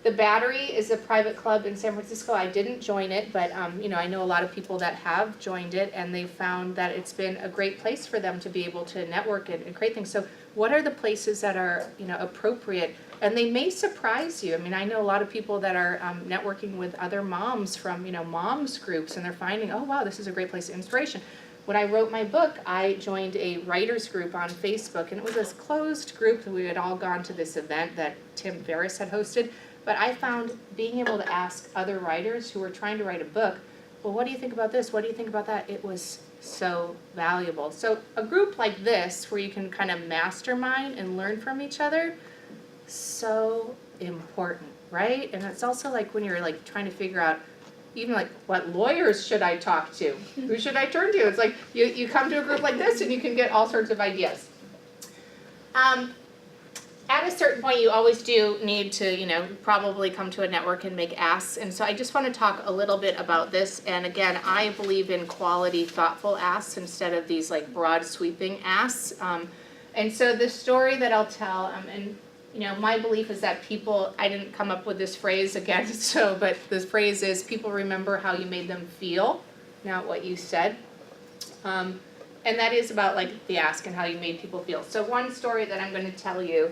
The Battery is a private club in San Francisco. I didn't join it, but I know a lot of people that have joined it, and they found that it's been a great place for them to be able to network and create things. So what are the places that are appropriate? And they may surprise you. I mean, I know a lot of people that are networking with other moms from moms groups, and they're finding, oh wow, this is a great place of inspiration. When I wrote my book, I joined a writers group on Facebook, and it was this closed group that we had all gone to this event that Tim Ferriss had hosted. But I found being able to ask other writers who were trying to write a book, well, what do you think about this? What do you think about that? It was so valuable. So a group like this, where you can kind of mastermind and learn from each other, so important, right? And it's also like when you're like trying to figure out, even like, what lawyers should I talk to? Who should I turn to? It's like you come to a group like this and you can get all sorts of ideas. At a certain point, you always do need to, probably come to a network and make asks. And so I just want to talk a little bit about this. And again, I believe in quality, thoughtful asks instead of these like broad sweeping asks. And so the story that I'll tell, my belief is that people, I didn't come up with this phrase again, but this phrase is, people remember how you made them feel, not what you said. And that is about like the ask and how you made people feel. So one story that I'm going to tell you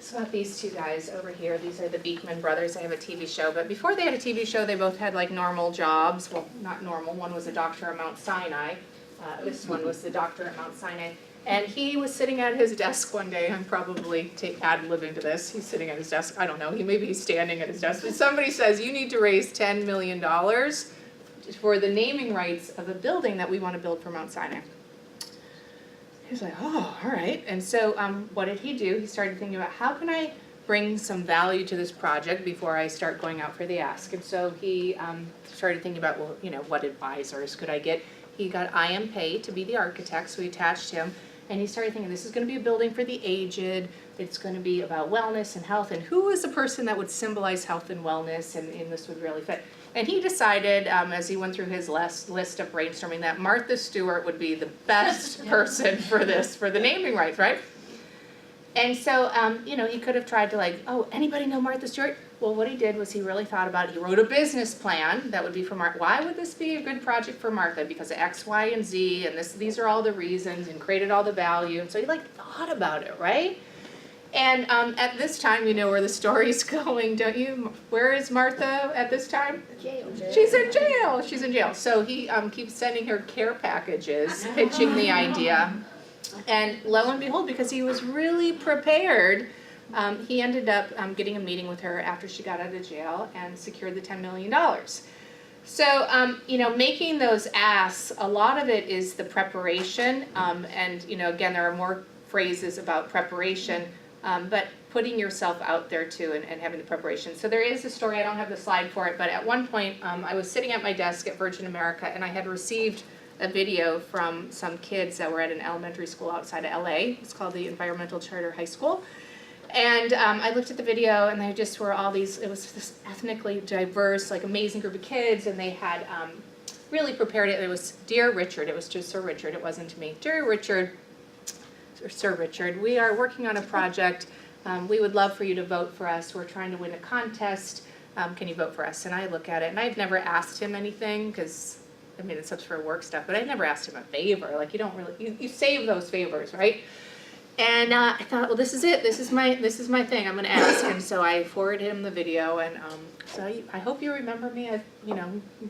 is about these two guys over here. These are the Beekman brothers. They have a TV show, but before they had a TV show, they both had like normal jobs. Well, not normal. One was a doctor at Mount Sinai. This one was the doctor at Mount Sinai. And he was sitting at his desk one day. I'm probably ad-libbing to this. He's sitting at his desk. I don't know. He maybe he's standing at his desk. But somebody says, you need to raise $10 million for the naming rights of a building that we want to build for Mount Sinai. He's like, oh, all right. And so what did he do? He started thinking about, how can I bring some value to this project before I start going out for the ask? And so he started thinking about, well, what advisors could I get? He got IM Pei to be the architect, so we attached him. And he started thinking, this is going to be a building for the aged. It's going to be about wellness and health. And who is the person that would symbolize health and wellness? And this would really fit. And he decided, as he went through his list of brainstorming, that Martha Stewart would be the best person for this, for the naming rights, right? And so, he could have tried to like, oh, anybody know Martha Stewart? Well, what he did was he really thought about it. He wrote a business plan that would be for Martha. Why would this be a good project for Martha? Because of X, Y, and Z, and these are all the reasons, and created all the value. And so he thought about it, right? And at this time, you know where the story's going, don't you? Where is Martha at this time? Jail. She's in jail. She's in jail. So he keeps sending her care packages, pitching the idea. And lo and behold, because he was really prepared, he ended up getting a meeting with her after she got out of jail and secured the $10 million. So, making those asks, a lot of it is the preparation. And, again, there are more phrases about preparation, but putting yourself out there too and having the preparation. So there is a story, I don't have the slide for it, but at one point I was sitting at my desk at Virgin America, and I had received a video from some kids that were at an elementary school outside of LA. It's called the Environmental Charter High School. And I looked at the video, and they just were all these, it was this ethnically diverse, like amazing group of kids, and they had really prepared it. It was Dear Richard, it was to Sir Richard, it wasn't to me. Dear Richard, or Sir Richard, we are working on a project. We would love for you to vote for us. We're trying to win a contest. Can you vote for us? And I look at it, and I've never asked him anything, because it's such for work stuff, but I never asked him a favor. Like, you don't really, you save those favors, right? And I thought, well, this is it. This is my thing. I'm gonna ask. And so I forwarded him the video, and so I hope you remember me. I've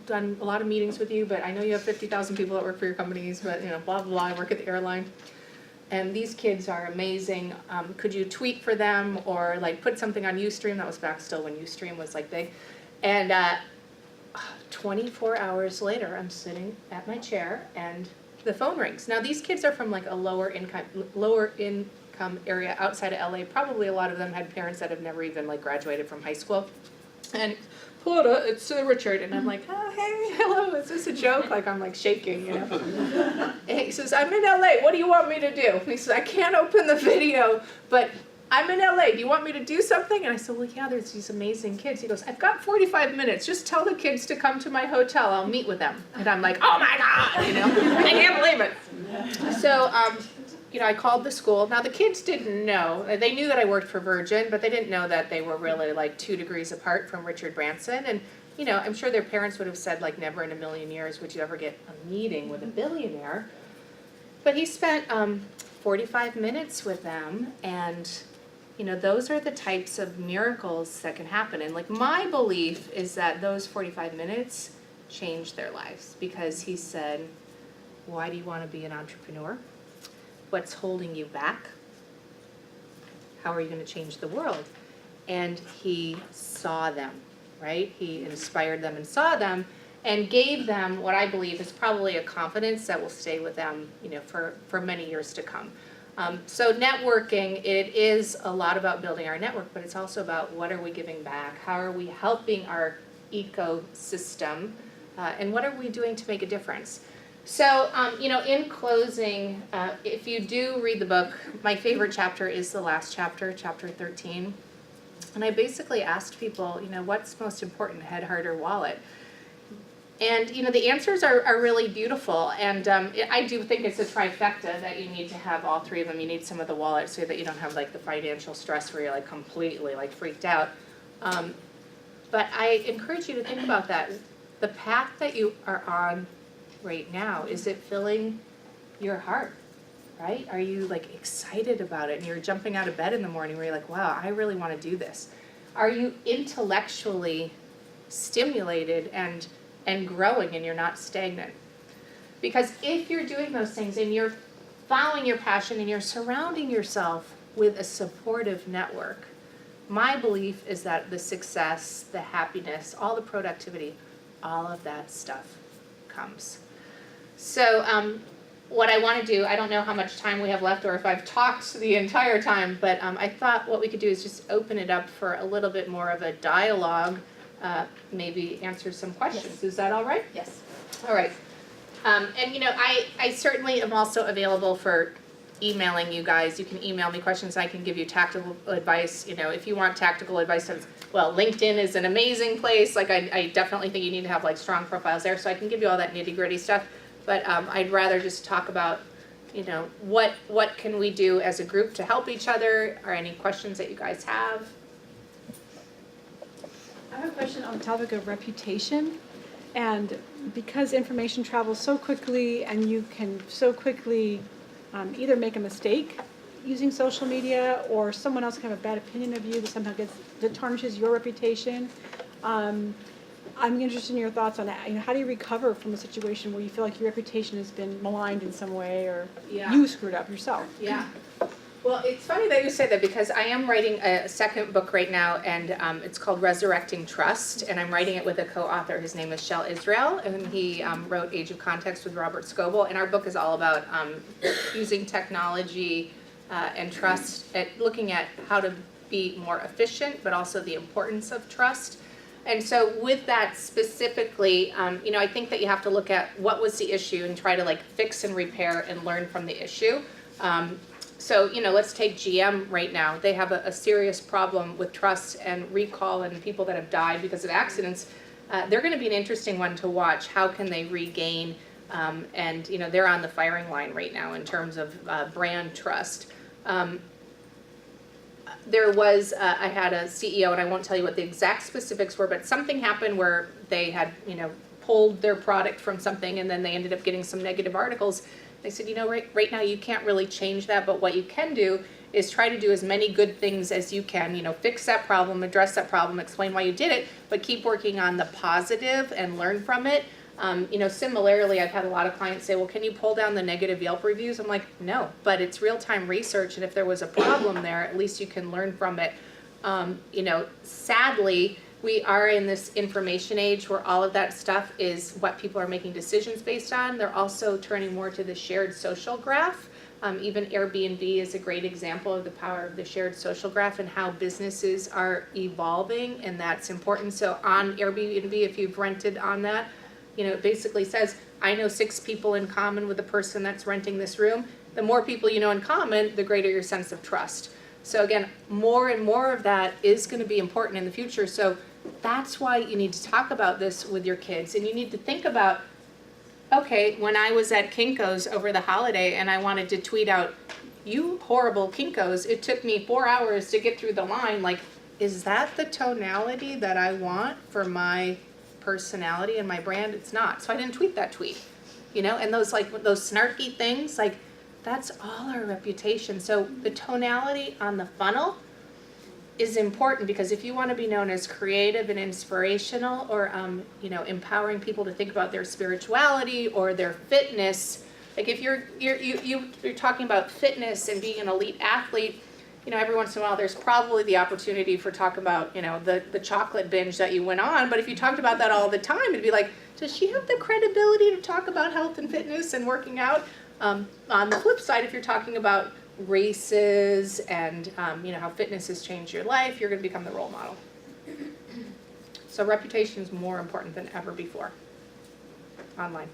done a lot of meetings with you, but I know you have 50,000 people that work for your companies. But blah blah blah. I work at the airline, and these kids are amazing. Could you tweet for them or like put something on Ustream? That was back still when Ustream was like big, and 24 hours later, I'm sitting at my chair and the phone rings. Now these kids are from like a lower income area outside of LA. Probably a lot of them had parents that have never even like graduated from high school. And hello, it's Richard, and I'm like, oh hey, hello, is this a joke? Like I'm like shaking, And he says, I'm in LA. What do you want me to do? And he says, I can't open the video, but I'm in LA. Do you want me to do something? And I said, well, yeah, there's these amazing kids. He goes, I've got 45 minutes. Just tell the kids to come to my hotel. I'll meet with them. And I'm like, oh my God, I can't believe it. So, I called the school. Now the kids didn't know. They knew that I worked for Virgin, but they didn't know that they were really like 2 degrees apart from Richard Branson. And, I'm sure their parents would have said like never in a million years would you ever get a meeting with a billionaire. But he spent 45 minutes with them, and those are the types of miracles that can happen. And like my belief is that those 45 minutes changed their lives, because he said, why do you want to be an entrepreneur? What's holding you back? How are you going to change the world? And he saw them, right? He inspired them and saw them and gave them what I believe is probably a confidence that will stay with them, for many years to come. So networking, it is a lot about building our network, but it's also about what are we giving back? How are we helping our ecosystem? And what are we doing to make a difference? So, in closing, if you do read the book, my favorite chapter is the last chapter, chapter 13. And I basically asked people, what's most important, head, heart, or wallet? And, the answers are really beautiful. And I do think it's a trifecta that you need to have all three of them. You need some of the wallet so that you don't have like the financial stress where you're like completely like freaked out. But I encourage you to think about that. The path that you are on right now, is it filling your heart, right? Are you like excited about it and you're jumping out of bed in the morning where you're like, wow, I really want to do this? Are you intellectually stimulated and growing and you're not stagnant? Because if you're doing those things and you're following your passion and you're surrounding yourself with a supportive network, my belief is that the success, the happiness, all the productivity, all of that stuff comes. So what I want to do, I don't know how much time we have left or if I've talked the entire time, but I thought what we could do is just open it up for a little bit more of a dialogue, maybe answer some questions. Yes. Is that all right? Yes. All right. And I certainly am also available for emailing you guys. You can email me questions. I can give you tactical advice. If you want tactical advice, well, LinkedIn is an amazing place. Like I definitely think you need to have like strong profiles there. So I can give you all that nitty-gritty stuff. But I'd rather just talk about, what can we do as a group to help each other, or any questions that you guys have. I have a question on the topic of reputation. And because information travels so quickly and you can so quickly either make a mistake using social media, or someone else can have a bad opinion of you that tarnishes your reputation. I'm interested in your thoughts on that. How do you recover from a situation where you feel like your reputation has been maligned in some way, or you screwed up yourself? Yeah. Well, it's funny that you say that, because I am writing a second book right now, and it's called Resurrecting Trust, and I'm writing it with a co-author. His name is Shel Israel, and he wrote Age of Context with Robert Scoble, and our book is all about using technology and trust, at looking at how to be more efficient, but also the importance of trust. And so with that specifically, I think that you have to look at what was the issue and try to like fix and repair and learn from the issue. So, let's take GM right now. They have a serious problem with trust and recall, and people that have died because of accidents. They're going to be an interesting one to watch. How can they regain? And, they're on the firing line right now in terms of brand trust. There was, I had a CEO, and I won't tell you what the exact specifics were, but something happened where they had, pulled their product from something, and then they ended up getting some negative articles. They said, right now you can't really change that, but what you can do is try to do as many good things as you can, fix that problem, address that problem, explain why you did it, but keep working on the positive and learn from it. Similarly, I've had a lot of clients say, well, can you pull down the negative Yelp reviews? I'm like, no, but it's real-time research, and if there was a problem there, at least you can learn from it. Sadly, we are in this information age where all of that stuff is what people are making decisions based on. They're also turning more to the shared social graph. Even Airbnb is a great example of the power of the shared social graph and how businesses are evolving, and that's important. So on Airbnb, if you've rented on that, it basically says, I know 6 people in common with the person that's renting this room. The more people you know in common, the greater your sense of trust. So again, more and more of that is going to be important in the future. So that's why you need to talk about this with your kids, and you need to think about, okay, when I was at Kinko's over the holiday and I wanted to tweet out, you horrible Kinko's, it took me 4 hours to get through the line. Like, is that the tonality that I want for my personality and my brand? It's not. So I didn't tweet that tweet, and those snarky things, like, that's all our reputation. So the tonality on the funnel is important, because if you want to be known as creative and inspirational, or empowering people to think about their spirituality or their fitness, like if you're talking about fitness and being an elite athlete, every once in a while there's probably the opportunity for talk about the chocolate binge that you went on. But if you talked about that all the time, it'd be like, does she have the credibility to talk about health and fitness and working out? On the flip side, if you're talking about races and how fitness has changed your life, you're going to become the role model. So reputation is more important than ever before online.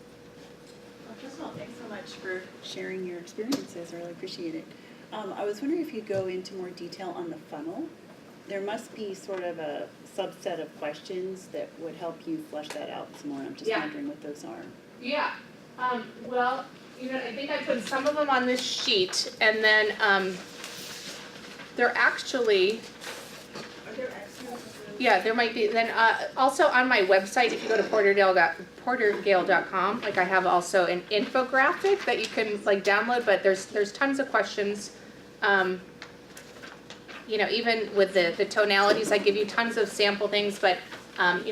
Well, first of all, thanks so much for sharing your experiences. I really appreciate it. I was wondering if you go into more detail on the funnel. There must be sort of a subset of questions that would help you flesh that out some more. I'm just wondering what those are. Yeah. Well, I think I put some of them on this sheet, and then they're actually, yeah, there might be. Then also on my website, if you go to portergale.com, like I have also an infographic that you can download, but there's tons of questions. Even with the tonalities, I give you tons of sample things, but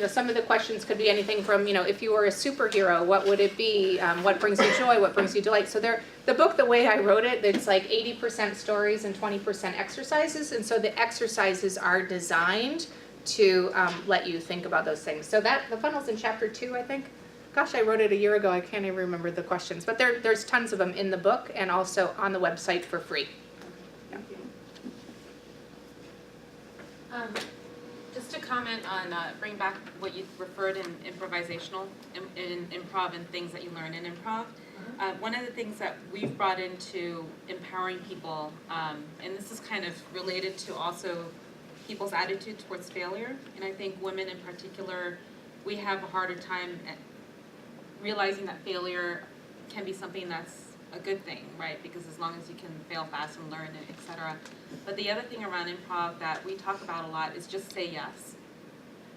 some of the questions could be anything from, if you were a superhero, what would it be? What brings you joy? What brings you delight? So the book, the way I wrote it, it's like 80% stories and 20% exercises. And so the exercises are designed to let you think about those things. So the funnel's in chapter 2, I think. Gosh, I wrote it a year ago. I can't even remember the questions. But there's tons of them in the book and also on the website for free. Yeah. Just to comment on, bring back what you referred in improvisational, in improv and things that you learn in improv. One of the things that we've brought into empowering people, and this is kind of related to also people's attitude towards failure, and I think women in particular, we have a harder time at realizing that failure can be something that's a good thing, right? Because as long as you can fail fast and learn it, etc. But the other thing around improv that we talk about a lot is just say yes.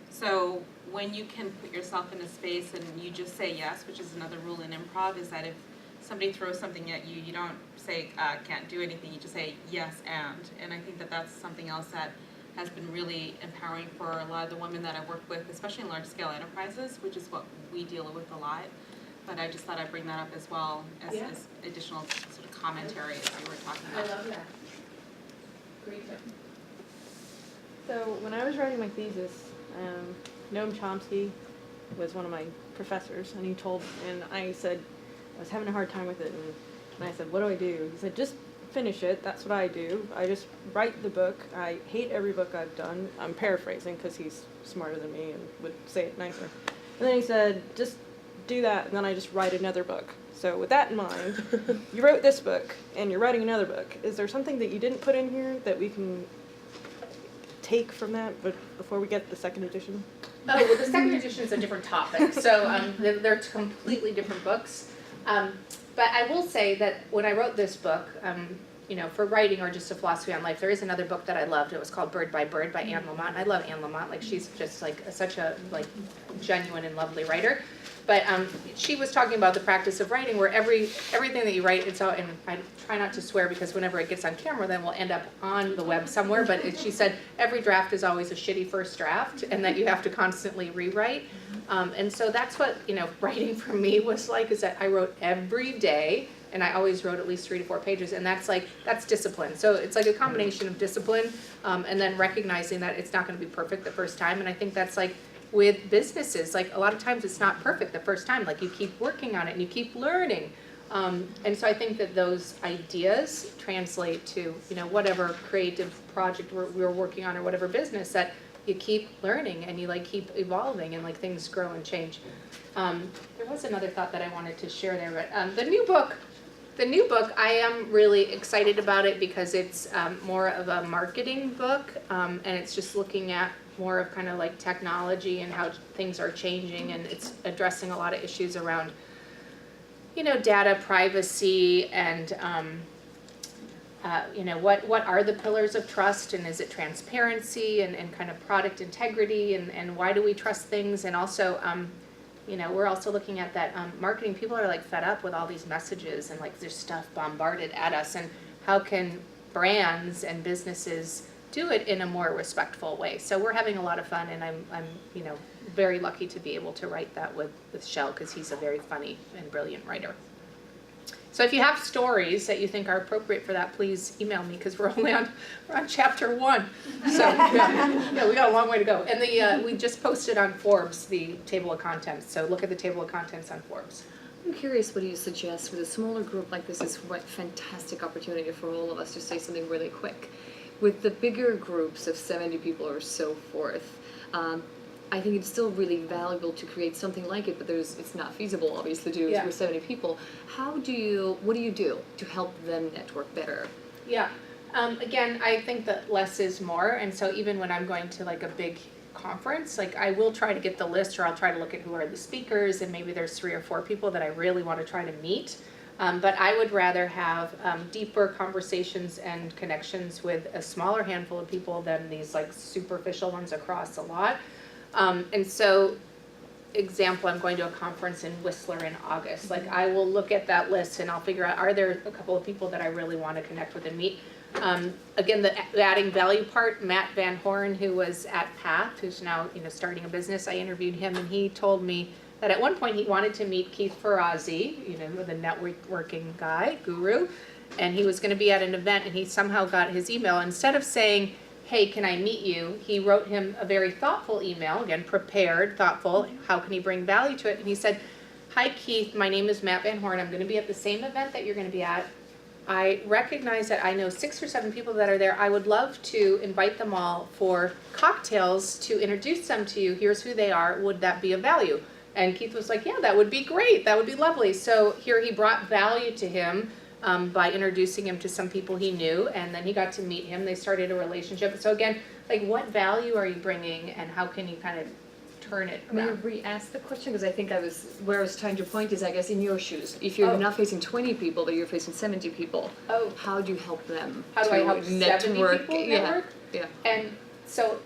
So when you can put yourself in a space and you just say yes, which is another rule in improv, is that if somebody throws something at you, you don't say can't do anything, you just say yes and I think that that's something else that has been really empowering for a lot of the women that I work with, especially in large scale enterprises, which is what we deal with a lot. But I just thought I'd bring that up as well as additional sort of commentary as you were talking about. I love that. Great tip. So when I was writing my thesis, Noam Chomsky was one of my professors, and I said, I was having a hard time with it, and I said, what do I do? He said, just finish it. That's what I do. I just write the book. I hate every book I've done. I'm paraphrasing because he's smarter than me and would say it nicer. And then he said, just do that, and then I just write another book. So with that in mind, you wrote this book, and you're writing another book. Is there something that you didn't put in here that we can take from that, but before we get the second edition? Oh, well, the second edition is a different topic, so they're completely different books. But I will say that when I wrote this book, for writing or just a philosophy on life, there is another book that I loved. It was called Bird by Bird by Anne Lamott. I love Anne Lamott. Like, she's just like such a genuine and lovely writer. But she was talking about the practice of writing, where everything that you write, it's out, and I try not to swear because whenever it gets on camera, then we'll end up on the web somewhere. But she said every draft is always a shitty first draft, and that you have to constantly rewrite. And so that's what writing for me was like. Is that I wrote every day, and I always wrote at least 3 to 4 pages, and that's discipline. So it's like a combination of discipline, and then recognizing that it's not going to be perfect the first time. And I think that's like, with businesses, like a lot of times it's not perfect the first time, like you keep working on it and you keep learning. And so I think that those ideas translate to, whatever creative project we're working on or whatever business, that you keep learning and you keep evolving and things grow and change. There was another thought that I wanted to share there, but the new book, I am really excited about it because it's more of a marketing book, and it's just looking at more of kind of technology and how things are changing, and it's addressing a lot of issues around, data privacy and, what are the pillars of trust, and is it transparency and kind of product integrity, and why do we trust things, and also, we're also looking at that marketing people are fed up with all these messages and there's stuff bombarded at us, and how can brands and businesses do it in a more respectful way. So we're having a lot of fun, and I'm very lucky to be able to write that with Shell, because he's a very funny and brilliant writer. So if you have stories that you think are appropriate for that, please email me, because we're on chapter 1. So yeah, we got a long way to go. And we just posted on Forbes the table of contents. So look at the table of contents on Forbes. I'm curious what you suggest with a smaller group like this. Is what fantastic opportunity for all of us to say something really quick. With the bigger groups of 70 people or so forth, I think it's still really valuable to create something like it, but it's not feasible, obviously, to do it with 70 people. What do you do to help them network better? Yeah, again, I think that less is more, and so even when I'm going to a big conference, I will try to get the list, or I'll try to look at who are the speakers, and maybe there's 3 or 4 people that I really want to try to meet. But I would rather have deeper conversations and connections with a smaller handful of people than these superficial ones across a lot. And so, example, I'm going to a conference in Whistler in August. I will look at that list and I'll figure out, are there a couple of people that I really want to connect with and meet? Again, the adding value part, Matt Van Horn, who was at Path, who's now starting a business, I interviewed him, and he told me that at one point he wanted to meet Keith Ferrazzi, the networking guy, guru, and he was going to be at an event, and he somehow got his email. Instead of saying, hey, can I meet you, he wrote him a very thoughtful email, again, prepared, thoughtful, how can he bring value to it, and he said, hi Keith, my name is Matt Van Horn, I'm going to be at the same event that you're going to be at. I recognize that I know 6 or 7 people that are there. I would love to invite them all for cocktails to introduce them to you. Here's who they are. Would that be of value? And Keith was like, yeah, that would be great. That would be lovely. So here he brought value to him by introducing him to some people he knew, and then he got to meet him. They started a relationship. So again, what value are you bringing, and how can you kind of turn it around? May I re-ask the question? Because I think where I was trying to point is, I guess, in your shoes. If you're not facing 20 people, but you're facing 70 people, how do you help them How do I help 70 people Yeah. network? Yeah. And so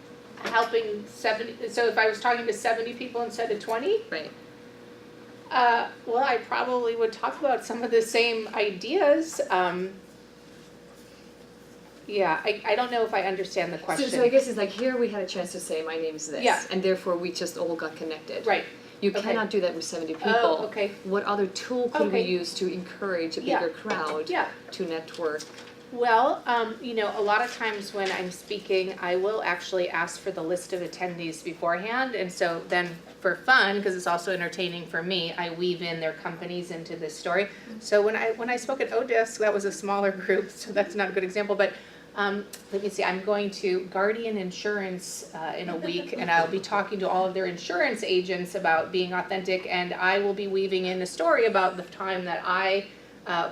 helping 70, so if I was talking to 70 people instead of 20? Right. Well, I probably would talk about some of the same ideas. Yeah, I don't know if I understand the question. So I guess it's here we had a chance to say, my name is this, Yeah. and therefore we just all got connected. Right. You Okay. cannot do that with 70 people. Oh, okay. What other tool could we Okay. use to encourage a Yeah. bigger crowd to network? Well, a lot of times when I'm speaking, I will actually ask for the list of attendees beforehand, and so then for fun, because it's also entertaining for me, I weave in their companies into this story. So when I spoke at Odesk, that was a smaller group, so that's not a good example, but let me see, I'm going to Guardian Insurance in a week, and I'll be talking to all of their insurance agents about being authentic, and I will be weaving in a story about the time that I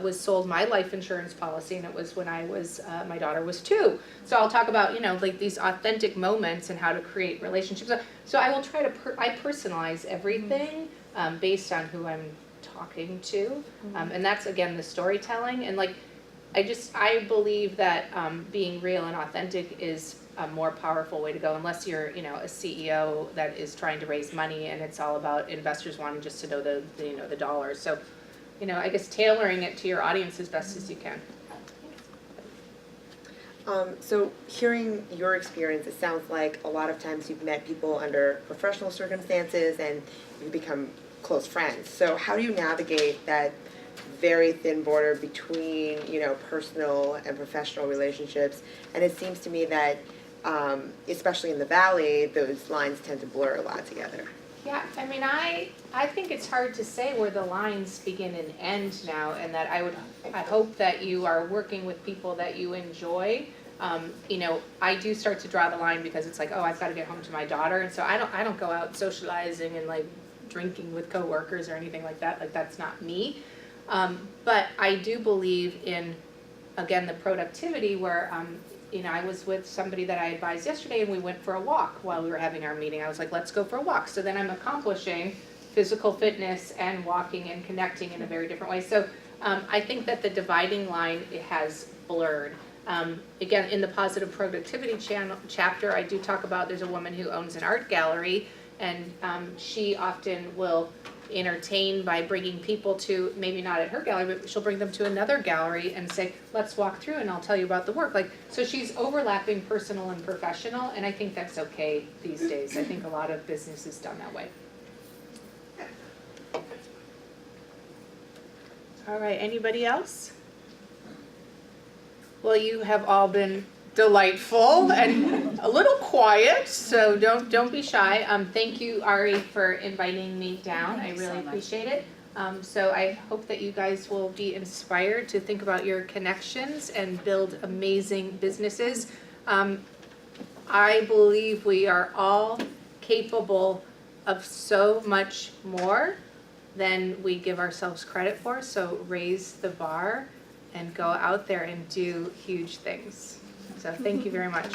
was sold my life insurance policy, and it was when I was, my daughter was 2. So I'll talk about, these authentic moments and how to create relationships. So I will try to, I personalize everything based on who I'm talking to. And that's, again, the storytelling. And I believe that being real and authentic is a more powerful way to go, unless you're, you know, a CEO that is trying to raise money and it's all about investors wanting just to know the dollars. So, you know, I guess tailoring it to your audience as best as you can. So hearing your experience, it sounds like a lot of times you've met people under professional circumstances and you become close friends. So how do you navigate that very thin border between, you know, personal and professional relationships? And it seems to me that, especially in the Valley, those lines tend to blur a lot together. Yeah, I mean, I think it's hard to say where the lines begin and end now, and that I hope that you are working with people that you enjoy. You know, I do start to draw the line because it's like, oh, I've got to get home to my daughter, and so I don't go out socializing and like drinking with coworkers or anything like that. Like, that's not me. But I do believe in, again, the productivity where, you know, I was with somebody that I advised yesterday and we went for a walk while we were having our meeting. I was like, let's go for a walk. So then I'm accomplishing physical fitness and walking and connecting in a very different way. So I think that the dividing line, it has blurred. Again, in the positive productivity chapter, I do talk about, there's a woman who owns an art gallery, and she often will entertain by bringing people to, maybe not at her gallery, but she'll bring them to another gallery and say, let's walk through and I'll tell you about the work. Like, so she's overlapping personal and professional, and I think that's okay these days. I think a lot of business is done that way. All right, anybody else? Well, you have all been delightful and a little quiet, so don't be shy. Thank you, Ari, for inviting me down. I really appreciate it. So I hope that you guys will be inspired to think about your connections and build amazing businesses. I believe we are all capable of so much more than we give ourselves credit for, so raise the bar and go out there and do huge things. So thank you very much.